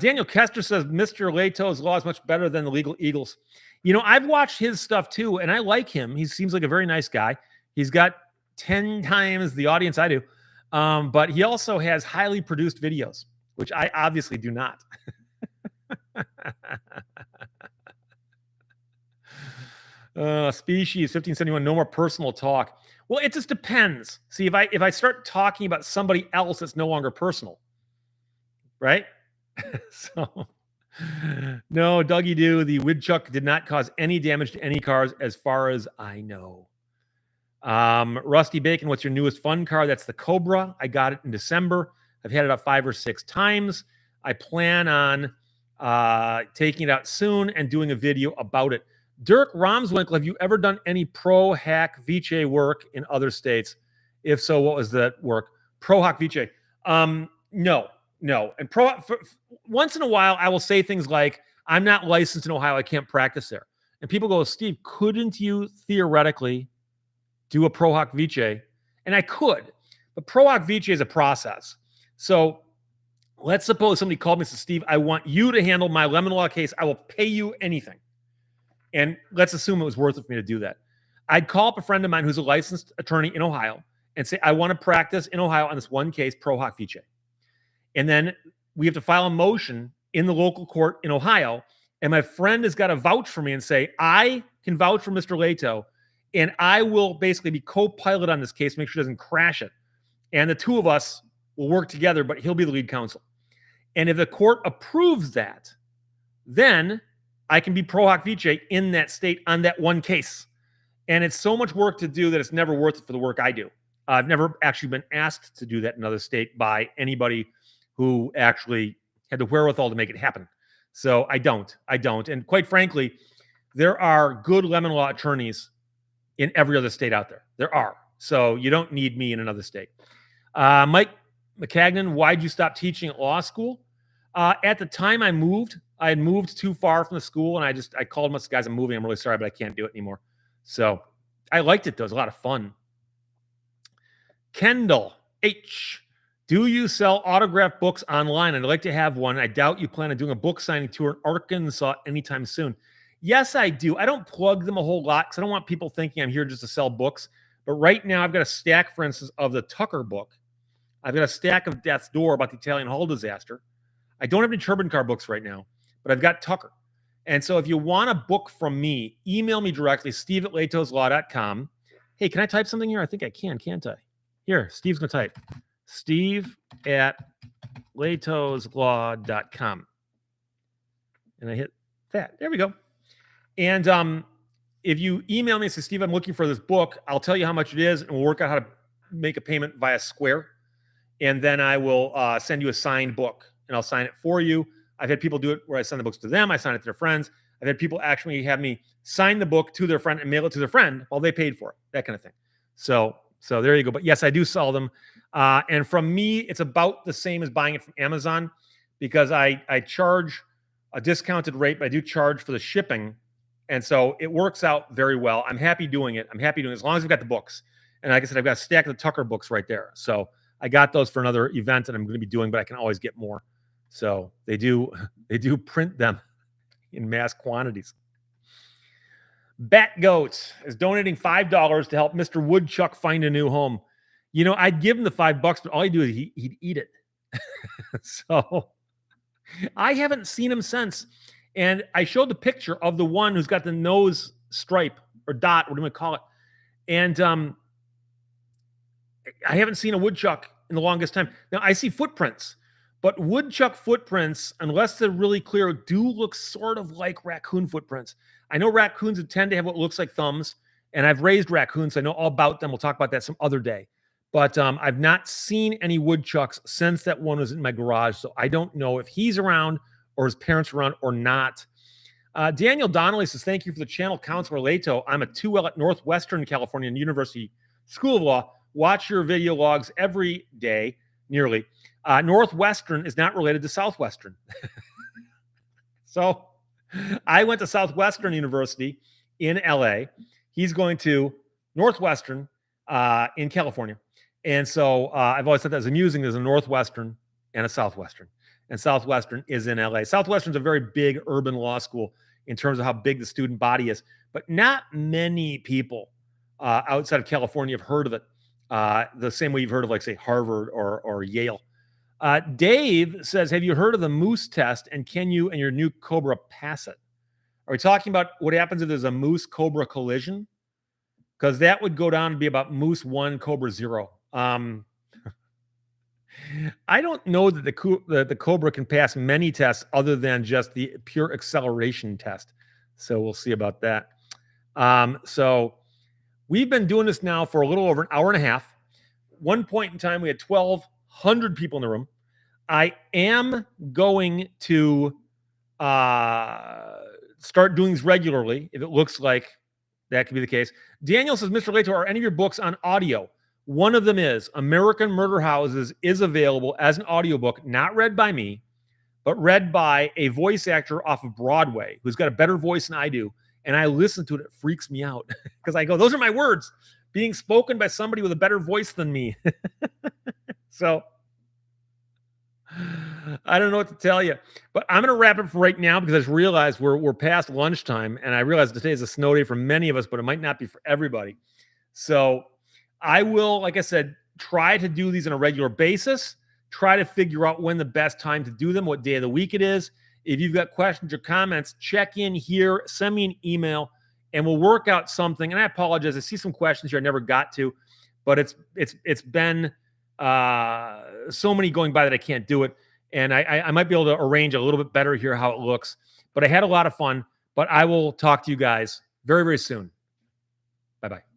Daniel Kester says, Mr. Lehto's law is much better than the Legal Eagles. You know, I've watched his stuff too, and I like him. He seems like a very nice guy. He's got 10 times the audience I do. But he also has highly produced videos, which I obviously do not. Species 1571, no more personal talk. Well, it just depends. See, if I start talking about somebody else, it's no longer personal, right? So, no, Dougie Doo, the woodchuck did not cause any damage to any cars as far as I know. Rusty Bacon, what's your newest fun car? That's the Cobra. I got it in December. I've had it up 5 or 6 times. I plan on taking it out soon and doing a video about it. Dirk Romswinkle, have you ever done any Pro Hack Vice work in other states? If so, what was that work? Pro Hack Vice. No. And once in a while, I will say things like, I'm not licensed in Ohio. I can't practice there. And people go, Steve, couldn't you theoretically do a Pro Hack Vice? And I could. But Pro Hack Vice is a process. So let's suppose somebody called me and said, Steve, I want you to handle my lemon law case. I will pay you anything. And let's assume it was worth it for me to do that. I'd call up a friend of mine who's a licensed attorney in Ohio and say, I want to practice in Ohio on this one case, Pro Hack Vice. And then we have to file a motion in the local court in Ohio. And my friend has got to vouch for me and say, I can vouch for Mr. Lehto, and I will basically be co-pilot on this case, make sure he doesn't crash it. And the two of us will work together, but he'll be the lead counsel. And if the court approves that, then I can be Pro Hack Vice in that state on that one case. And it's so much work to do that it's never worth it for the work I do. I've never actually been asked to do that in another state by anybody who actually had the wherewithal to make it happen. So I don't. And quite frankly, there are good lemon law attorneys in every other state out there. There are. So you don't need me in another state. Mike McCagnon, why'd you stop teaching at law school? At the time I had moved too far from the school, and I called most guys, I'm moving. I'm really sorry, but I can't do it anymore. So I liked it, though. It was a lot of fun. Kendall H. Do you sell autographed books online? I'd like to have one. I doubt you plan on doing a book signing tour in Arkansas anytime soon. Yes, I do. I don't plug them a whole lot because I don't want people thinking I'm here just to sell books. But right now, I've got a stack, for instance, of the Tucker book. I've got a stack of Death's Door about the Italian hull disaster. I don't have any Turbine Car books right now, but I've got Tucker. And so if you want a book from me, email me directly, steve@lehtoslaw.com. Hey, can I type something here? I think I can, can't I? Here, Steve's going to type. steve@lehtoslaw.com. And I hit that. There we go. And if you email me and say, Steve, I'm looking for this book, I'll tell you how much it is, and we'll work out how to make a payment via Square. And then I will send you a signed book, and I'll sign it for you. I've had people do it where I send the books to them. I sign it to their friends. I've had people actually have me sign the book to their friend and mail it to their friend while they paid for it, that kind of thing. So there you go. But yes, I do sell them. And from me, it's about the same as buying it from Amazon because I charge a discounted rate, but I do charge for the shipping. And so it works out very well. I'm happy doing it. As long as I've got the books. And like I said, I've got a stack of the Tucker books right there. So I got those for another event that I'm going to be doing, but I can always get more. So they do print them in mass quantities. Bat Goat is donating $5 to help Mr. Woodchuck find a new home. You know, I'd give him the $5, but all he'd do is he'd eat it. So I haven't seen him since. And I showed the picture of the one who's got the nose stripe or dot, what do we call it? And I haven't seen a woodchuck in the longest time. Now I see footprints, But woodchuck footprints, unless they're really clear, do look sort of like raccoon footprints. I know raccoons tend to have what looks like thumbs, and I've raised raccoons. So I know all about them. We'll talk about that some other day. But I've not seen any woodchucks since that one was in my garage. So I don't know if he's around or his parents around or not. Daniel Donnelly says, thank you for the channel, Counselor Lehto. I'm a 2L at Northwestern California University School of Law. Watch your video logs every day, nearly. Northwestern is not related to Southwestern. So I went to Southwestern University in LA. He's going to Northwestern in California. And so I've always thought that was amusing. There's a Northwestern and a Southwestern. And Southwestern is in LA. Southwestern's a very big urban law school in terms of how big the student body is. But not many people outside of California have heard of it the same way you've heard of, like, say, Harvard or Yale. Dave says, have you heard of the moose test, and can you and your new Cobra pass it? Are we talking about what happens if there's a moose Cobra collision? Because that would go down to be about moose 1, Cobra 0. I don't know that the Cobra can pass many tests other than just the pure acceleration test. So we'll see about that. So we've been doing this now for a little over an hour and a half. One point in time, we had 1,200 people in the room. I am going to start doing these regularly if it looks like that could be the case. Daniel says, Mr. Lehto, are any of your books on audio? One of them is American Murder Houses is available as an audiobook, not read by me, but read by a voice actor off of Broadway who's got a better voice than I do. And I listen to it. It freaks me out because I go, those are my words being spoken by somebody with a better voice than me. So I don't know what to tell you, but I'm going to wrap it for right now because I just realized we're past lunchtime, and I realize today is a snow day for many of us, but it might not be for everybody. So I will, like I said, try to do these on a regular basis, try to figure out when the best time to do them, what day of the week it is. If you've got questions or comments, check in here, send me an email, and we'll work out something. And I apologize. I see some questions here I never got to, but it's been so many going by that I can't do it. And I might be able to arrange a little bit better here how it looks. But I had a lot of fun. But I will talk to you guys very, very soon. Bye-bye.